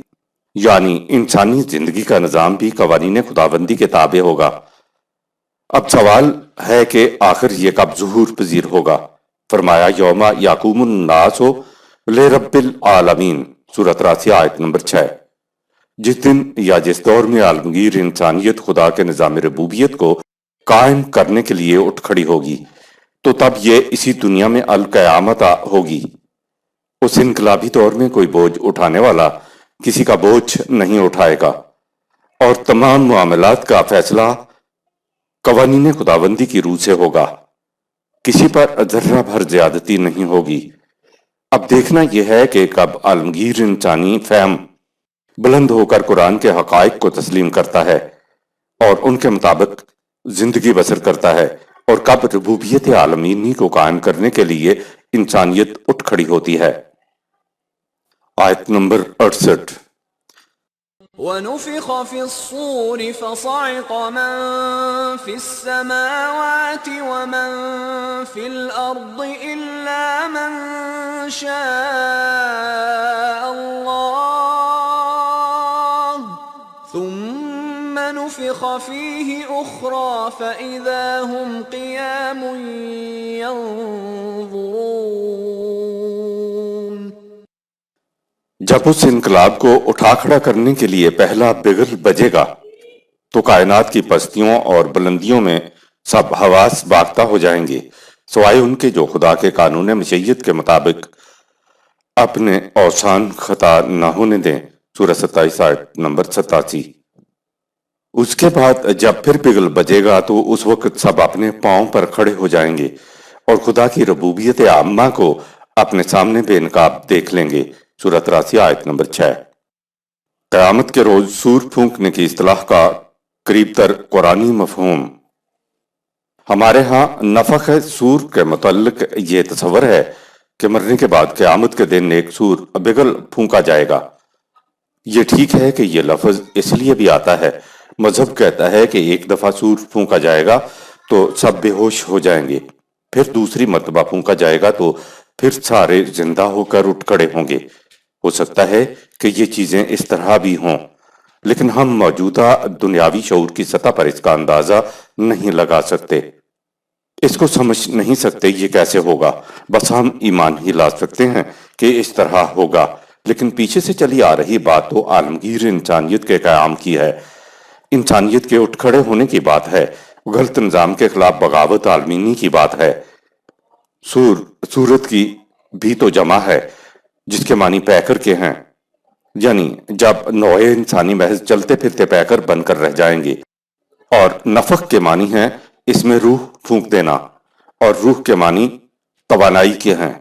یعنی انسانی زندگی کا نظام بھی قوانین خداوندی کے تابع ہوگا۔ اب سوال ہے کہ آخر یہ کب ظہور پذیر ہوگا؟ فرمایا یوم یقوم الناس لرب العالمین، سورۃ 83 آیت نمبر 6۔ جس دن یا جس دور میں عالمگیر انسانیت خدا کے نظام ربوبیت کو قائم کرنے کے لیے اٹھ کھڑی ہوگی تو تب یہ اسی دنیا میں القیامت ہوگی۔ اس انقلابی دور میں کوئی بوجھ اٹھانے والا کسی کا بوجھ نہیں اٹھائے گا اور تمام معاملات کا فیصلہ قوانین خداوندی کی روح سے ہوگا۔ کسی پر ذرہ بھر زیادتی نہیں ہوگی۔ اب دیکھنا یہ ہے کہ کب عالمگیر انسانی فہم بلند ہو کر قرآن کے حقائق کو تسلیم کرتا ہے اور ان کے مطابق زندگی بسر کرتا ہے، اور کب ربوبیت عالمینی کو قائم کرنے کے لیے انسانیت اٹھ کھڑی ہوتی ہے۔ آیت نمبر 68۔ وَنُفِخَ فِي الصُّورِ فَصَعِقَ مَن فِي السَّمَاوَاتِ وَمَن فِي الْأَرْضِ إِلَّا مَن شَاءَ اللَّهُ ثُمَّ نُفِخَ فِيهِ أُخْرَى فَإِذَا هُمْ قِيَامٌ يَنظُرُونَ۔ جب اس انقلاب کو اٹھا کھڑا کرنے کے لیے پہلا بگل بجے گا تو کائنات کی پستیوں اور بلندیوں میں سب حواس باختہ ہو جائیں گے سوائے ان کے جو خدا کے قانون مشیت کے مطابق اپنے اوثان خطا نہ ہونے دیں، سورہ 27 آیت نمبر 87۔ اس کے بعد جب پھر بگل بجے گا تو اس وقت سب اپنے پاؤں پر کھڑے ہو جائیں گے اور خدا کی ربوبیت عامہ کو اپنے سامنے بے نقاب دیکھ لیں گے، سورہ 83 آیت نمبر 6۔ قیامت کے روز سور پھونکنے کی اصطلاح کا قریب تر قرآنی مفہوم۔ ہمارے ہاں نفخ سور کے متعلق یہ تصور ہے کہ مرنے کے بعد قیامت کے دن ایک سور بگل پھونکا جائے گا۔ یہ ٹھیک ہے کہ یہ لفظ اس لیے بھی آتا ہے، مذہب کہتا ہے کہ ایک دفعہ سور پھونکا جائے گا تو سب بے ہوش ہو جائیں گے، پھر دوسری مرتبہ پھونکا جائے گا تو پھر سارے زندہ ہو کر اٹھ کھڑے ہوں گے۔ ہو سکتا ہے کہ یہ چیزیں اس طرح بھی ہوں، لیکن ہم موجودہ دنیاوی شعور کی سطح پر اس کا اندازہ نہیں لگا سکتے، اس کو سمجھ نہیں سکتے یہ کیسے ہوگا۔ بس ہم ایمان ہی لا سکتے ہیں کہ اس طرح ہوگا، لیکن پیچھے سے چلی آ رہی بات تو عالمگیر انسانیت کے قیام کی ہے، انسانیت کے اٹھ کھڑے ہونے کی بات ہے، غلط نظام کے خلاف بغاوت عالمینی کی بات ہے۔ صورت کی بھی تو جمع ہے جس کے معنی پیکر کے ہیں، یعنی جب نوع انسانی محض چلتے پھرتے پیکر بن کر رہ جائیں گے، اور نفخ کے معنی ہے اس میں روح پھونک دینا، اور روح کے معنی توانائی کے ہیں۔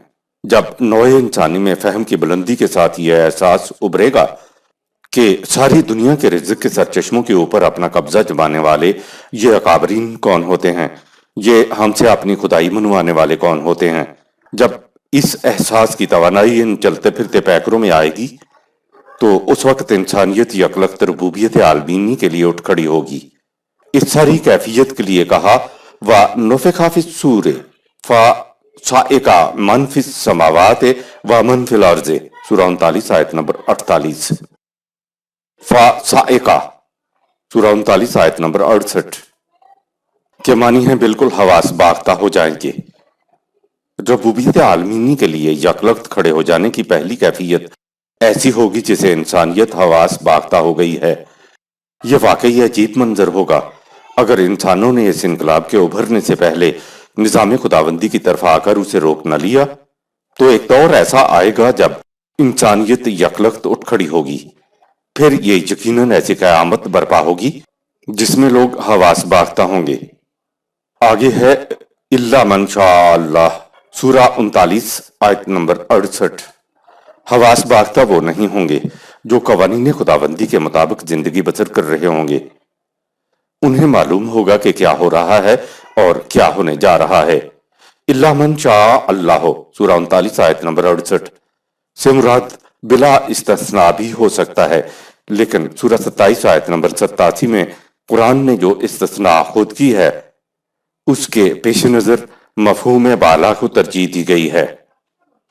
جب نوع انسانی میں فہم کی بلندی کے ساتھ یہ احساس ابھرے گا کہ ساری دنیا کے رزق کے سرچشموں کے اوپر اپنا قبضہ جمانے والے یہ اکابرین کون ہوتے ہیں، یہ ہم سے اپنی خدائی منوانے والے کون ہوتے ہیں، جب اس احساس کی توانائی ان چلتے پھرتے پیکروں میں آئے گی تو اس وقت انسانیت یکلخت ربوبیت عالمینی کے لیے اٹھ کھڑی ہوگی۔ اس ساری کیفیت کے لیے کہا وَنُفِخَ فِي الصُّورِ فَصَعِقَ مَن فِي السَّمَاوَاتِ وَمَن فِي الْأَرْضِ، سورہ 39 آیت نمبر 48۔ فَصَعِقَ سورہ 39 آیت نمبر 68 کے معنی ہیں بالکل حواس باختہ ہو جائیں گے۔ ربوبیت عالمینی کے لیے یکلخت کھڑے ہو جانے کی پہلی کیفیت ایسی ہوگی جسے انسانیت حواس باختہ ہو گئی ہے۔ یہ واقعی عجیب منظر ہوگا اگر انسانوں نے اس انقلاب کے ابھرنے سے پہلے نظام خداوندی کی طرف آ کر اسے روک نہ لیا۔ تو ایک دور ایسا آئے گا جب انسانیت یکلخت اٹھ کھڑی ہوگی، پھر یہ یقیناً ایسی قیامت برپا ہوگی جس میں لوگ حواس باختہ ہوں گے۔ آگے ہے الا من شاء اللہ، سورہ 39 آیت نمبر 68۔ حواس باختہ وہ نہیں ہوں گے جو قوانین خداوندی کے مطابق زندگی بسر کر رہے ہوں گے۔ انہیں معلوم ہوگا کہ کیا ہو رہا ہے اور کیا ہونے جا رہا ہے۔ الا من شاء اللہ، سورہ 39 آیت نمبر 68 سے مراد بلا استثناء بھی ہو سکتا ہے، لیکن سورہ 27 آیت نمبر 87 میں قرآن نے جو استثناء خود کی ہے اس کے پیش نظر مفہوم بالا کو ترجیح دی گئی ہے۔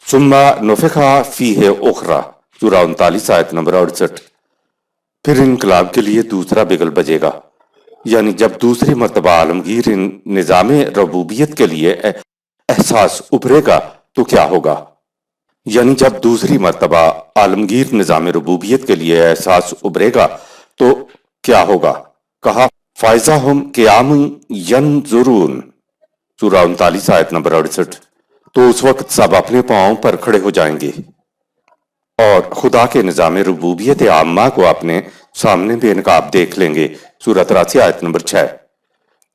ثم نفخ فیہ اخری، سورہ 39 آیت نمبر 68۔ پھر انقلاب کے لیے دوسرا بگل بجے گا، یعنی جب دوسری مرتبہ عالمگیر نظام ربوبیت کے لیے احساس ابھرے گا تو کیا ہوگا؟ یعنی جب دوسری مرتبہ عالمگیر نظام ربوبیت کے لیے احساس ابھرے گا تو کیا ہوگا؟ کہا فائزہ ہم قیام ینظرون، سورہ 39 آیت نمبر 68۔ تو اس وقت سب اپنے پاؤں پر کھڑے ہو جائیں گے اور خدا کے نظام ربوبیت عامہ کو اپنے سامنے بے نقاب دیکھ لیں گے، سورہ 83 آیت نمبر 6۔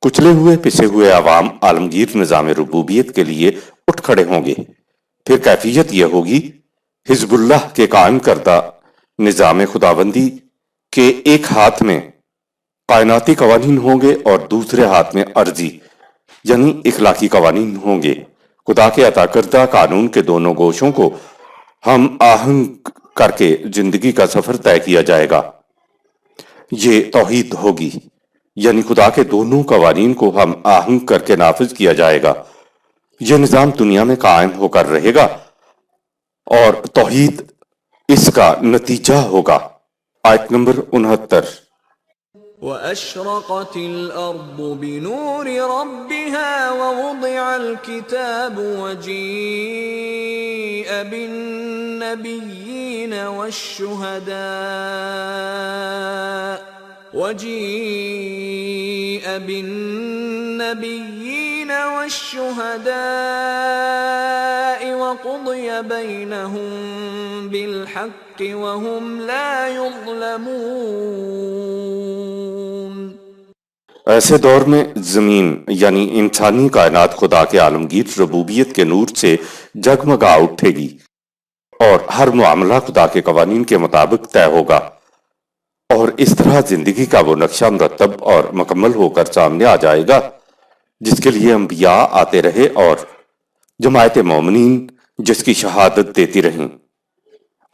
کچلے ہوئے پسے ہوئے عوام عالمگیر نظام ربوبیت کے لیے اٹھ کھڑے ہوں گے۔ پھر کیفیت یہ ہوگی حزب اللہ کے قائم کردہ نظام خداوندی کے ایک ہاتھ میں کائناتی قوانین ہوں گے اور دوسرے ہاتھ میں ارضی یعنی اخلاقی قوانین ہوں گے۔ خدا کے عطا کردہ قانون کے دونوں گوشوں کو ہم آہنگ کر کے زندگی کا سفر طے کیا جائے گا۔ یہ توحید ہوگی، یعنی خدا کے دونوں قوانین کو ہم آہنگ کر کے نافذ کیا جائے گا۔ یہ نظام دنیا میں قائم ہو کر رہے گا اور توحید اس کا نتیجہ ہوگا۔ آیت نمبر 69۔ وَأَشْرَقَتِ الْأَرْضُ بِنُورِ رَبِّهَا وَوُضِعَ الْكِتَابُ وَجِيءَ بِالنَّبِيِّينَ وَالشُّهَدَاءِ وَقُضِيَ بَيْنَهُم بِالْحَقِّ وَهُمْ لَا يُظْلَمُونَ۔ ایسے دور میں زمین یعنی انسانی کائنات خدا کے عالمگیر ربوبیت کے نور سے جگمگا اٹھے گی اور ہر معاملہ خدا کے قوانین کے مطابق طے ہوگا، اور اس طرح زندگی کا وہ نقشہ مرتب اور مکمل ہو کر سامنے آ جائے گا جس کے لیے انبیاء آتے رہے اور جماعت مومنین جس کی شہادت دیتی رہیں۔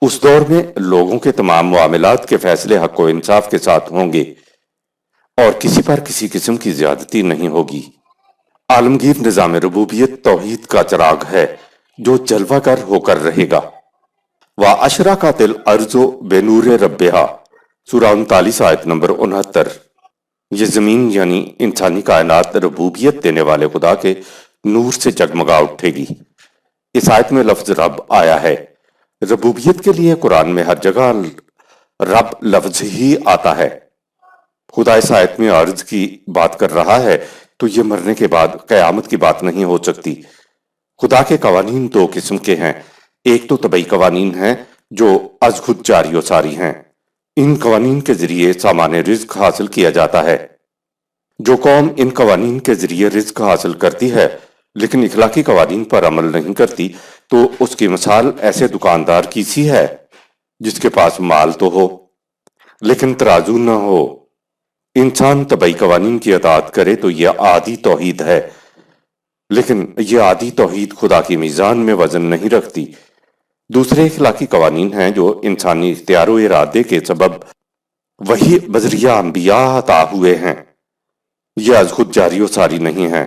اس دور میں لوگوں کے تمام معاملات کے فیصلے حق و انصاف کے ساتھ ہوں گے اور کسی پر کسی قسم کی زیادتی نہیں ہوگی۔ عالمگیر نظام ربوبیت توحید کا چراغ ہے جو جلوہ گر ہو کر رہے گا۔ وَأَشْرَقَتِ الْأَرْضُ بِنُورِ رَبِّهَا، سورہ 39 آیت نمبر 69۔ یہ زمین یعنی انسانی کائنات ربوبیت دینے والے خدا کے نور سے جگمگا اٹھے گی۔ اس آیت میں لفظ رب آیا ہے۔ ربوبیت کے لیے قرآن میں ہر جگہ رب لفظ ہی آتا ہے۔ خدا اس آیت میں عرض کی بات کر رہا ہے تو یہ مرنے کے بعد قیامت کی بات نہیں ہو سکتی۔ خدا کے قوانین دو قسم کے ہیں، ایک تو طبعی قوانین ہیں جو از خود جاری و ساری ہیں۔ ان قوانین کے ذریعے سامان رزق حاصل کیا جاتا ہے۔ جو قوم ان قوانین کے ذریعے رزق حاصل کرتی ہے لیکن اخلاقی قوانین پر عمل نہیں کرتی تو اس کی مثال ایسے دکاندار کی سی ہے جس کے پاس مال تو ہو لیکن ترازو نہ ہو۔ انسان طبعی قوانین کی اطاعت کرے تو یہ عادی توحید ہے، لیکن یہ عادی توحید خدا کی میزان میں وزن نہیں رکھتی۔ دوسرے اخلاقی قوانین ہیں جو انسانی اختیار و ارادے کے سبب وہی بذریعہ انبیاء عطا ہوئے ہیں۔ یہ از خود جاری و ساری نہیں ہیں،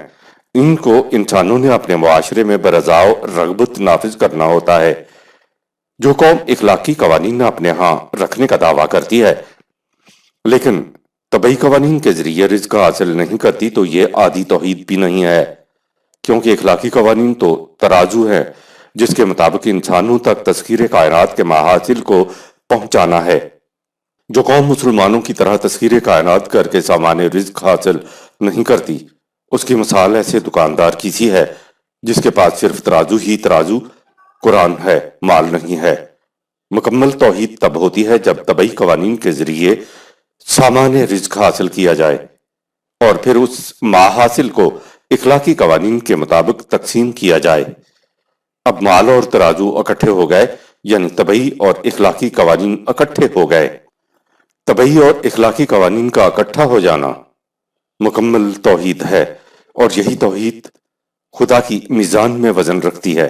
ان کو انسانوں نے اپنے معاشرے میں برضا و رغبت نافذ کرنا ہوتا ہے۔ جو قوم اخلاقی قوانین اپنے ہاں رکھنے کا دعویٰ کرتی ہے لیکن طبعی قوانین کے ذریعے رزق حاصل نہیں کرتی تو یہ عادی توحید بھی نہیں ہے۔ کیونکہ اخلاقی قوانین تو ترازو ہے جس کے مطابق انسانوں تک تذکیر کائنات کے محاصل کو پہنچانا ہے۔ جو قوم مسلمانوں کی طرح تذکیر کائنات کر کے سامان رزق حاصل نہیں کرتی، اس کی مثال ایسے دکاندار کی سی ہے جس کے پاس صرف ترازو ہی ترازو قرآن ہے، مال نہیں ہے۔ مکمل توحید تب ہوتی ہے جب طبعی قوانین کے ذریعے سامان رزق حاصل کیا جائے اور پھر اس محاصل کو اخلاقی قوانین کے مطابق تقسیم کیا جائے۔ اب مال اور ترازو اکٹھے ہو گئے، یعنی طبعی اور اخلاقی قوانین اکٹھے ہو گئے۔ طبعی اور اخلاقی قوانین کا اکٹھا ہو جانا مکمل توحید ہے، اور یہی توحید خدا کی میزان میں وزن رکھتی ہے۔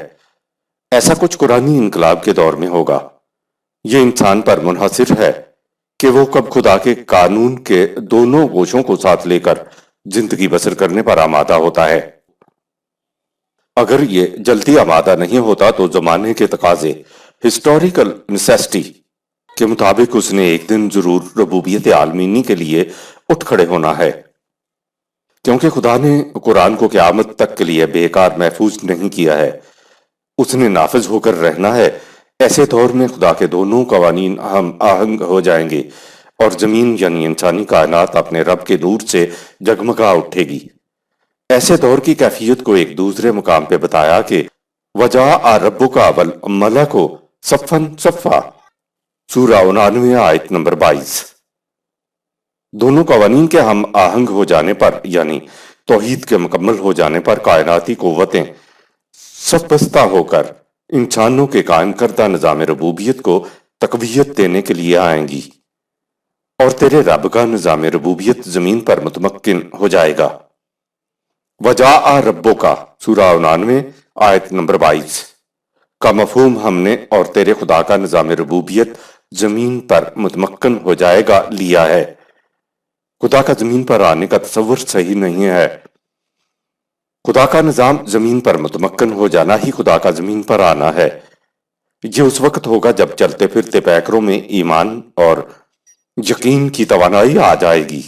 ایسا کچھ قرآنی انقلاب کے دور میں ہوگا۔ یہ انسان پر منحصر ہے کہ وہ کب خدا کے قانون کے دونوں گوشوں کو ساتھ لے کر زندگی بسر کرنے پر آمادہ ہوتا ہے۔ اگر یہ جلدی آمادہ نہیں ہوتا تو زمانے کے تقاضے، ہسٹوریکل نیسیسٹی کے مطابق اس نے ایک دن ضرور ربوبیت عالمینی کے لیے اٹھ کھڑے ہونا ہے، کیونکہ خدا نے قرآن کو قیامت تک کے لیے بیکار محفوظ نہیں کیا ہے، اس نے نافذ ہو کر رہنا ہے۔ ایسے دور میں خدا کے دونوں قوانین ہم آہنگ ہو جائیں گے اور زمین یعنی انسانی کائنات اپنے رب کے نور سے جگمگا اٹھے گی۔ ایسے دور کی کیفیت کو ایک دوسرے مقام پہ بتایا کہ وَجَاءَ رَبُّكَ وَالْمَلَكُ صَفًّا صَفًّا، سورہ 99 آیت نمبر 22۔ دونوں قوانین کے ہم آہنگ ہو جانے پر، یعنی توحید کے مکمل ہو جانے پر، کائناتی قوتیں صف بستہ ہو کر انسانوں کے قائم کردہ نظام ربوبیت کو تقویت دینے کے لیے آئیں گی، اور تیرے رب کا نظام ربوبیت زمین پر متمکن ہو جائے گا۔ وَجَاءَ رَبُّكَ سورہ 99 آیت نمبر 22 کا مفہوم ہم نے اور تیرے خدا کا نظام ربوبیت زمین پر متمکن ہو جائے گا لیا ہے۔ خدا کا زمین پر آنے کا تصور صحیح نہیں ہے۔ خدا کا نظام زمین پر متمکن ہو جانا ہی خدا کا زمین پر آنا ہے۔ یہ اس وقت ہوگا جب چلتے پھرتے پیکروں میں ایمان اور یقین کی توانائی آ جائے گی۔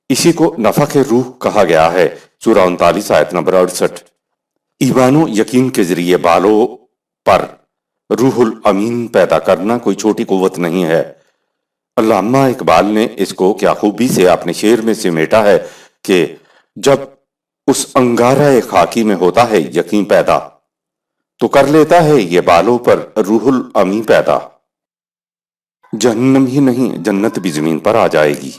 اسی کو نفخ روح کہا گیا ہے، سورہ 39 آیت نمبر 68۔ ایمان و یقین کے ذریعے بالوں پر روح الامین پیدا کرنا کوئی چھوٹی قوت نہیں ہے۔ علامہ اقبال نے اس کو کیا خوبی سے اپنے شعر میں سمیٹا ہے کہ جب اس انگارہ خاکی میں ہوتا ہے یقین پیدا، تو کر لیتا ہے یہ بالوں پر روح الامین پیدا۔ جہنم ہی نہیں، جنت بھی زمین پر آ جائے گی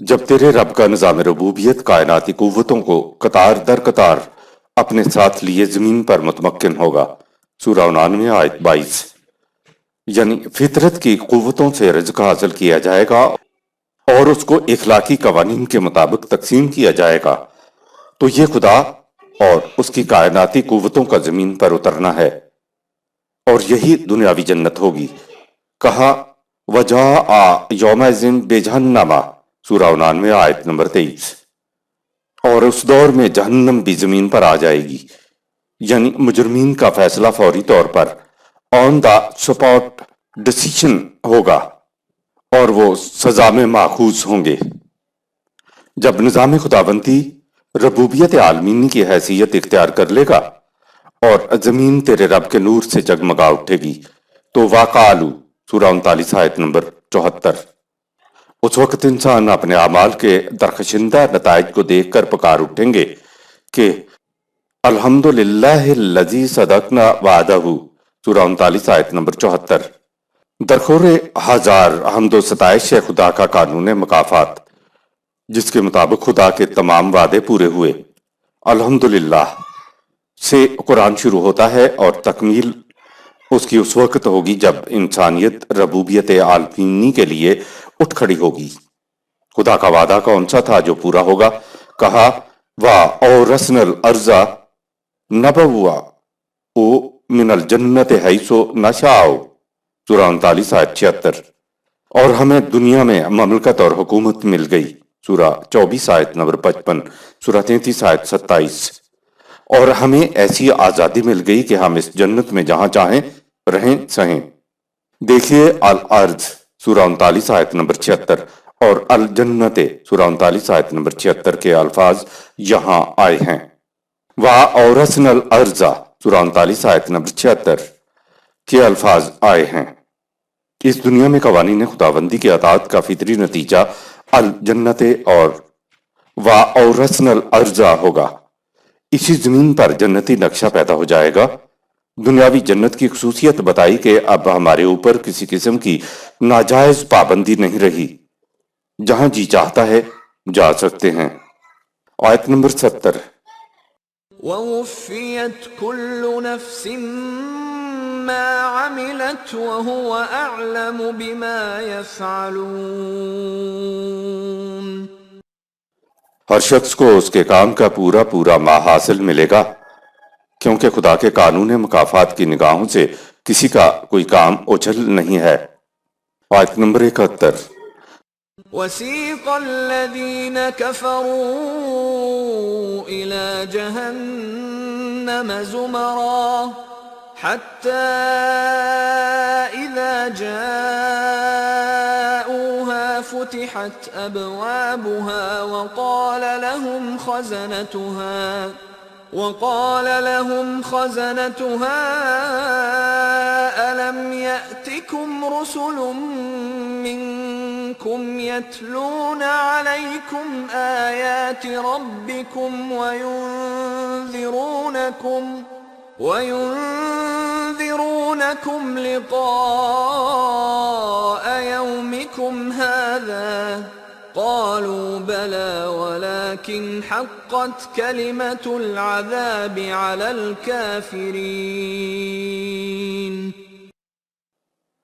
جب تیرے رب کا نظام ربوبیت کائناتی قوتوں کو قطار در قطار اپنے ساتھ لیے زمین پر متمکن ہوگا، سورہ 99 آیت 22۔ یعنی فطرت کی قوتوں سے رزق حاصل کیا جائے گا اور اس کو اخلاقی قوانین کے مطابق تقسیم کیا جائے گا، تو یہ خدا اور اس کی کائناتی قوتوں کا زمین پر اترنا ہے، اور یہی دنیاوی جنت ہوگی۔ کہا وَجَاءَ يَوْمَئِذٍ بِجَهَنَّمَ سورہ 99 آیت نمبر 23۔ اور اس دور میں جہنم بھی زمین پر آ جائے گی، یعنی مجرمین کا فیصلہ فوری طور پر آن دا سپاٹ ڈیسیشن ہوگا اور وہ سزا میں ماخوذ ہوں گے۔ جب نظام خداوندی ربوبیت عالمینی کی حیثیت اختیار کر لے گا اور زمین تیرے رب کے نور سے جگمگا اٹھے گی، تو وَقَالُوا سورہ 39 آیت نمبر 74۔ اس وقت انسان اپنے اعمال کے درخشندہ نتائج کو دیکھ کر پکار اٹھیں گے کہ الحمدللہ الذی صدقنا وعدہ سورہ 39 آیت نمبر 74۔ درخور ہزار حمد و ستائش ہے خدا کا قانون مکافات، جس کے مطابق خدا کے تمام وعدے پورے ہوئے۔ الحمدللہ سے قرآن شروع ہوتا ہے اور تکمیل اس کی اس وقت ہوگی جب انسانیت ربوبیت عالمینی کے لیے اٹھ کھڑی ہوگی۔ خدا کا وعدہ کون سا تھا جو پورا ہوگا؟ کہا وَأَوْرَثْنَا الْأَرْضَ نَبَوَّئُ مِنَ الْجَنَّةِ حَيْثُ نَشَاءُ سورہ 39 آیت 76۔ اور ہمیں دنیا میں مملکت اور حکومت مل گئی، سورہ 24 آیت نمبر 55، سورہ 33 آیت 27۔ اور ہمیں ایسی آزادی مل گئی کہ ہم اس جنت میں جہاں چاہیں رہیں سہیں۔ دیکھیے الارض سورہ 39 آیت نمبر 76 اور الجنت سورہ 39 آیت نمبر 76 کے الفاظ یہاں آئے ہیں۔ وَأَوْرَثْنَا الْأَرْضَ سورہ 39 آیت نمبر 76 کے الفاظ آئے ہیں۔ اس دنیا میں قوانین خداوندی کی اطاعت کا فطری نتیجہ الجنت اور وَأَوْرَثْنَا الْأَرْضَ ہوگا۔ اسی زمین پر جنتی نقشہ پیدا ہو جائے گا۔ دنیاوی جنت کی خصوصیت بتائی کہ اب ہمارے اوپر کسی قسم کی ناجائز پابندی نہیں رہی، جہاں جی چاہتا ہے جا سکتے ہیں۔ آیت نمبر 70۔ وَوُفِّيَتْ كُلُّ نَفْسٍ مَّا عَمِلَتْ وَهُوَ أَعْلَمُ بِمَا يَفْعَلُونَ۔ ہر شخص کو اس کے کام کا پورا پورا ماہ حاصل ملے گا، کیونکہ خدا کے قانون مکافات کی نگاہوں سے کسی کا کوئی کام اوجھل نہیں ہے۔ آیت نمبر 71۔ وَسِيقَ الَّذِينَ كَفَرُوا إِلَى جَهَنَّمَ زُمَرًا حَتَّى إِذَا جَاءُوهَا فُتِحَتْ أَبْوَابُهَا وقال لهم خزنتها ألم يأتكم رسل منكم يتلون عليكم آيات ربكم وينذرونكم لقاء يومكم هذا قالوا بلى ولكن حقت كلمة العذاب على الكافرين۔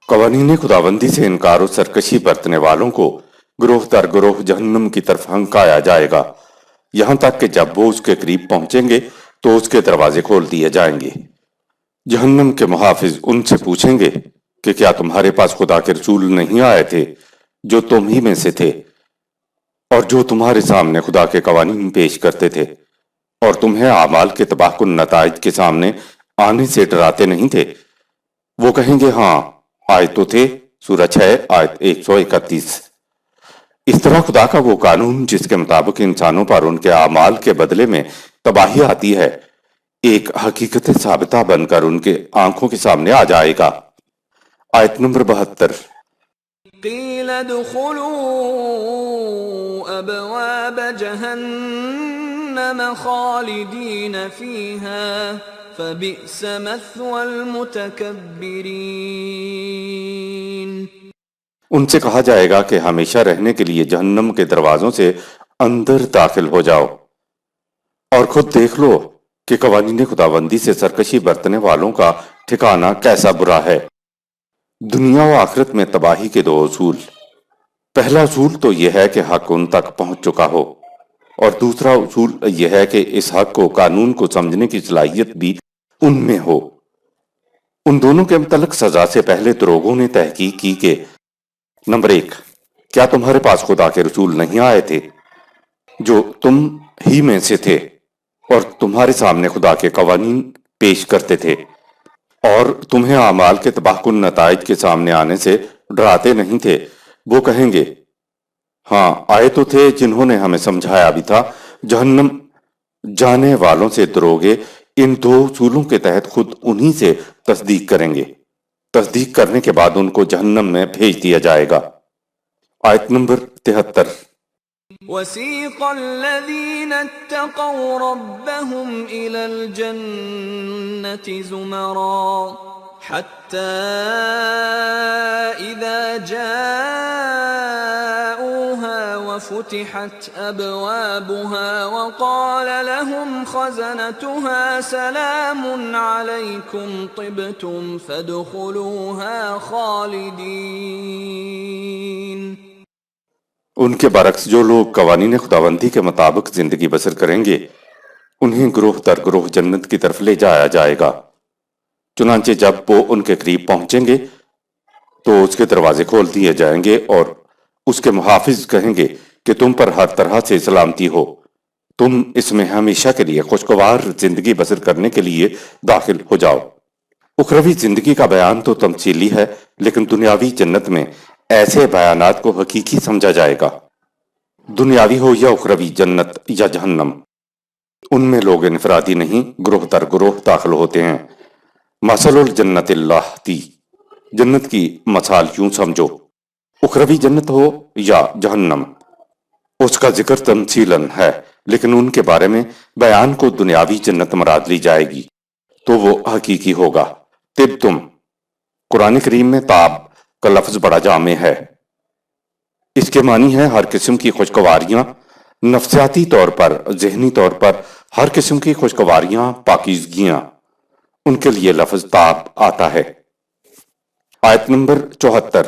قوانین خداوندی سے انکار و سرکشی برتنے والوں کو گروہ در گروہ جہنم کی طرف ہنکایا جائے گا، یہاں تک کہ جب وہ اس کے قریب پہنچیں گے تو اس کے دروازے کھول دیے جائیں گے۔ جہنم کے محافظ ان سے پوچھیں گے کہ کیا تمہارے پاس خدا کے رسول نہیں آئے تھے جو تم ہی میں سے تھے، اور جو تمہارے سامنے خدا کے قوانین پیش کرتے تھے، اور تمہیں اعمال کے تباہ کن نتائج کے سامنے آنے سے ڈراتے نہیں تھے؟ وہ کہیں گے ہاں آئے تو تھے، سورہ 6 آیت 131۔ اس طرح خدا کا وہ قانون جس کے مطابق انسانوں پر ان کے اعمال کے بدلے میں تباہی آتی ہے، ایک حقیقت ثابتہ بن کر ان کے آنکھوں کے سامنے آ جائے گا۔ آیت نمبر 72۔ قیل ادخلوا ابواب جہنم خالدین فیہا فبئس مثوى المتکبرین۔ ان سے کہا جائے گا کہ ہمیشہ رہنے کے لیے جہنم کے دروازوں سے اندر داخل ہو جاؤ، اور خود دیکھ لو کہ قوانین خداوندی سے سرکشی برتنے والوں کا ٹھکانہ کیسا برا ہے۔ دنیا و آخرت میں تباہی کے دو اصول۔ پہلا اصول تو یہ ہے کہ حق ان تک پہنچ چکا ہو، اور دوسرا اصول یہ ہے کہ اس حق کو قانون کو سمجھنے کی صلاحیت بھی ان میں ہو۔ ان دونوں کے متعلق سزا سے پہلے دروغوں نے تحقیق کی کہ نمبر 1، کیا تمہارے پاس خدا کے رسول نہیں آئے تھے جو تم ہی میں سے تھے اور تمہارے سامنے خدا کے قوانین پیش کرتے تھے، اور تمہیں اعمال کے تباہ کن نتائج کے سامنے آنے سے ڈراتے نہیں تھے؟ وہ کہیں گے ہاں آئے تو تھے، جنہوں نے ہمیں سمجھایا بھی تھا۔ جہنم جانے والوں سے دروغے ان دو اصولوں کے تحت خود انہی سے تصدیق کریں گے۔ تصدیق کرنے کے بعد ان کو جہنم میں بھیج دیا جائے گا۔ آیت نمبر 73۔ وَسِيقَ الَّذِينَ اتَّقَوْا رَبَّهُمْ إِلَى الْجَنَّةِ زُمَرًا حَتَّى إِذَا جَاءُوهَا وَفُتِحَتْ أَبْوَابُهَا وَقَالَ لَهُمْ خَزَنَتُهَا سَلَامٌ عَلَيْكُمْ طِبْتُمْ فَادْخُلُوهَا خَالِدِينَ۔ ان کے برعکس جو لوگ قوانین خداوندی کے مطابق زندگی بسر کریں گے، انہیں گروہ در گروہ جنت کی طرف لے جایا جائے گا۔ چنانچہ جب وہ ان کے قریب پہنچیں گے تو اس کے دروازے کھول دیے جائیں گے، اور اس کے محافظ کہیں گے کہ تم پر ہر طرح سے سلامتی ہو، تم اس میں ہمیشہ کے لیے خوشگوار زندگی بسر کرنے کے لیے داخل ہو جاؤ۔ اخروی زندگی کا بیان تو تمثیلی ہے، لیکن دنیاوی جنت میں ایسے بیانات کو حقیقی سمجھا جائے گا، دنیاوی ہو یا اخروی، جنت یا جہنم۔ ان میں لوگ انفرادی نہیں گروہ در گروہ داخل ہوتے ہیں۔ مثل الجنت اللہ تی، جنت کی مثال یوں سمجھو، اخروی جنت ہو یا جہنم، اس کا ذکر تمثیلاً ہے، لیکن ان کے بارے میں بیان کو دنیاوی جنت مراد لی جائے گی تو وہ حقیقی ہوگا۔ طب تم، قرآن کریم میں طاب کا لفظ بڑا جامع ہے۔ اس کے معنی ہے ہر قسم کی خوشگواریاں، نفسیاتی طور پر، ذہنی طور پر ہر قسم کی خوشگواریاں، پاکیزگیاں، ان کے لیے لفظ طاب آتا ہے۔ آیت نمبر 74۔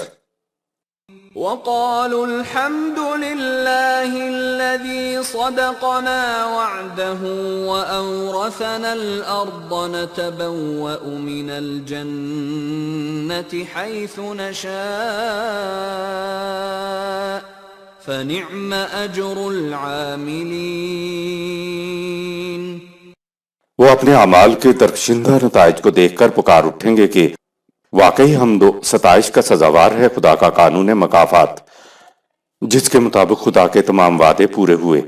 وقالوا الحمد لله الذي صدقنا وعده وأورثنا الأرض نتبوأ من الجنة حيث نشاء فنعم أجر العاملين۔ وہ اپنے اعمال کے درخشندہ نتائج کو دیکھ کر پکار اٹھیں گے کہ واقعی حمد و ستائش کا سزاوار ہے خدا کا قانون مکافات، جس کے مطابق خدا کے تمام وعدے پورے ہوئے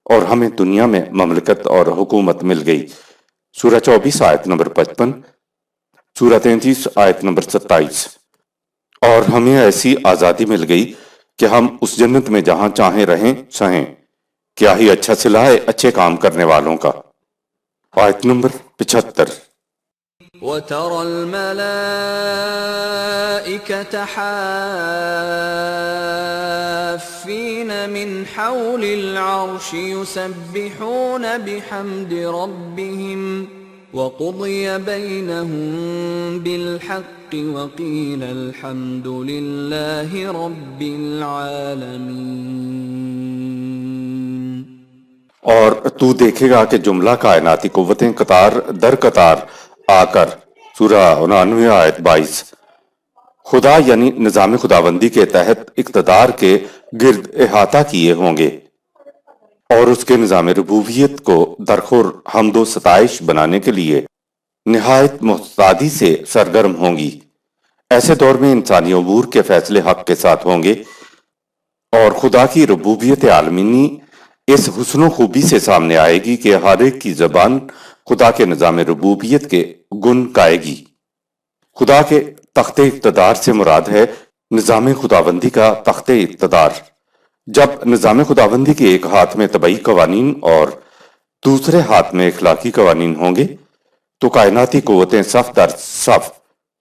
اور ہمیں دنیا میں مملکت اور حکومت مل گئی۔ سورہ 24 آیت نمبر 55، سورہ 33 آیت نمبر 27۔ اور ہمیں ایسی آزادی مل گئی کہ ہم اس جنت میں جہاں چاہیں رہیں سہیں، کیا ہی اچھا صلہ ہے اچھے کام کرنے والوں کا۔ آیت نمبر 75۔ وترى الملائكة حافين من حول العرش يسبحون بحمد ربهم وقضي بينهم بالحق وقيل الحمد لله رب العالمين۔ اور تو دیکھے گا کہ جملہ کائناتی قوتیں قطار در قطار آ کر، سورہ 99 آیت 22، خدا یعنی نظام خداوندی کے تحت اقتدار کے گرد احاطہ کیے ہوں گے اور اس کے نظام ربوبیت کو درخور حمد و ستائش بنانے کے لیے نہایت محتاطی سے سرگرم ہوں گی۔ ایسے دور میں انسانی امور کے فیصلے حق کے ساتھ ہوں گے اور خدا کی ربوبیت عالمینی اس حسن و خوبی سے سامنے آئے گی کہ ہر ایک کی زبان خدا کے نظام ربوبیت کے گن گائے گی۔ خدا کے تخت اقتدار سے مراد ہے نظام خداوندی کا تخت اقتدار۔ جب نظام خداوندی کے ایک ہاتھ میں طبعی قوانین اور دوسرے ہاتھ میں اخلاقی قوانین ہوں گے تو کائناتی قوتیں صف در صف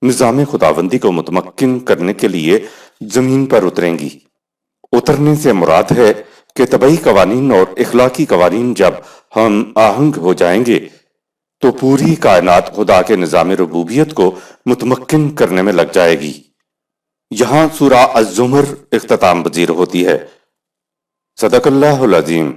نظام خداوندی کو متمکن کرنے کے لیے زمین پر اتریں گی۔ اترنے سے مراد ہے کہ طبعی قوانین اور اخلاقی قوانین جب ہم آہنگ ہو جائیں گے تو پوری کائنات خدا کے نظام ربوبیت کو متمکن کرنے میں لگ جائے گی۔ یہاں سورہ الزمر اختتام پذیر ہوتی ہے۔ صدق اللہ العظیم۔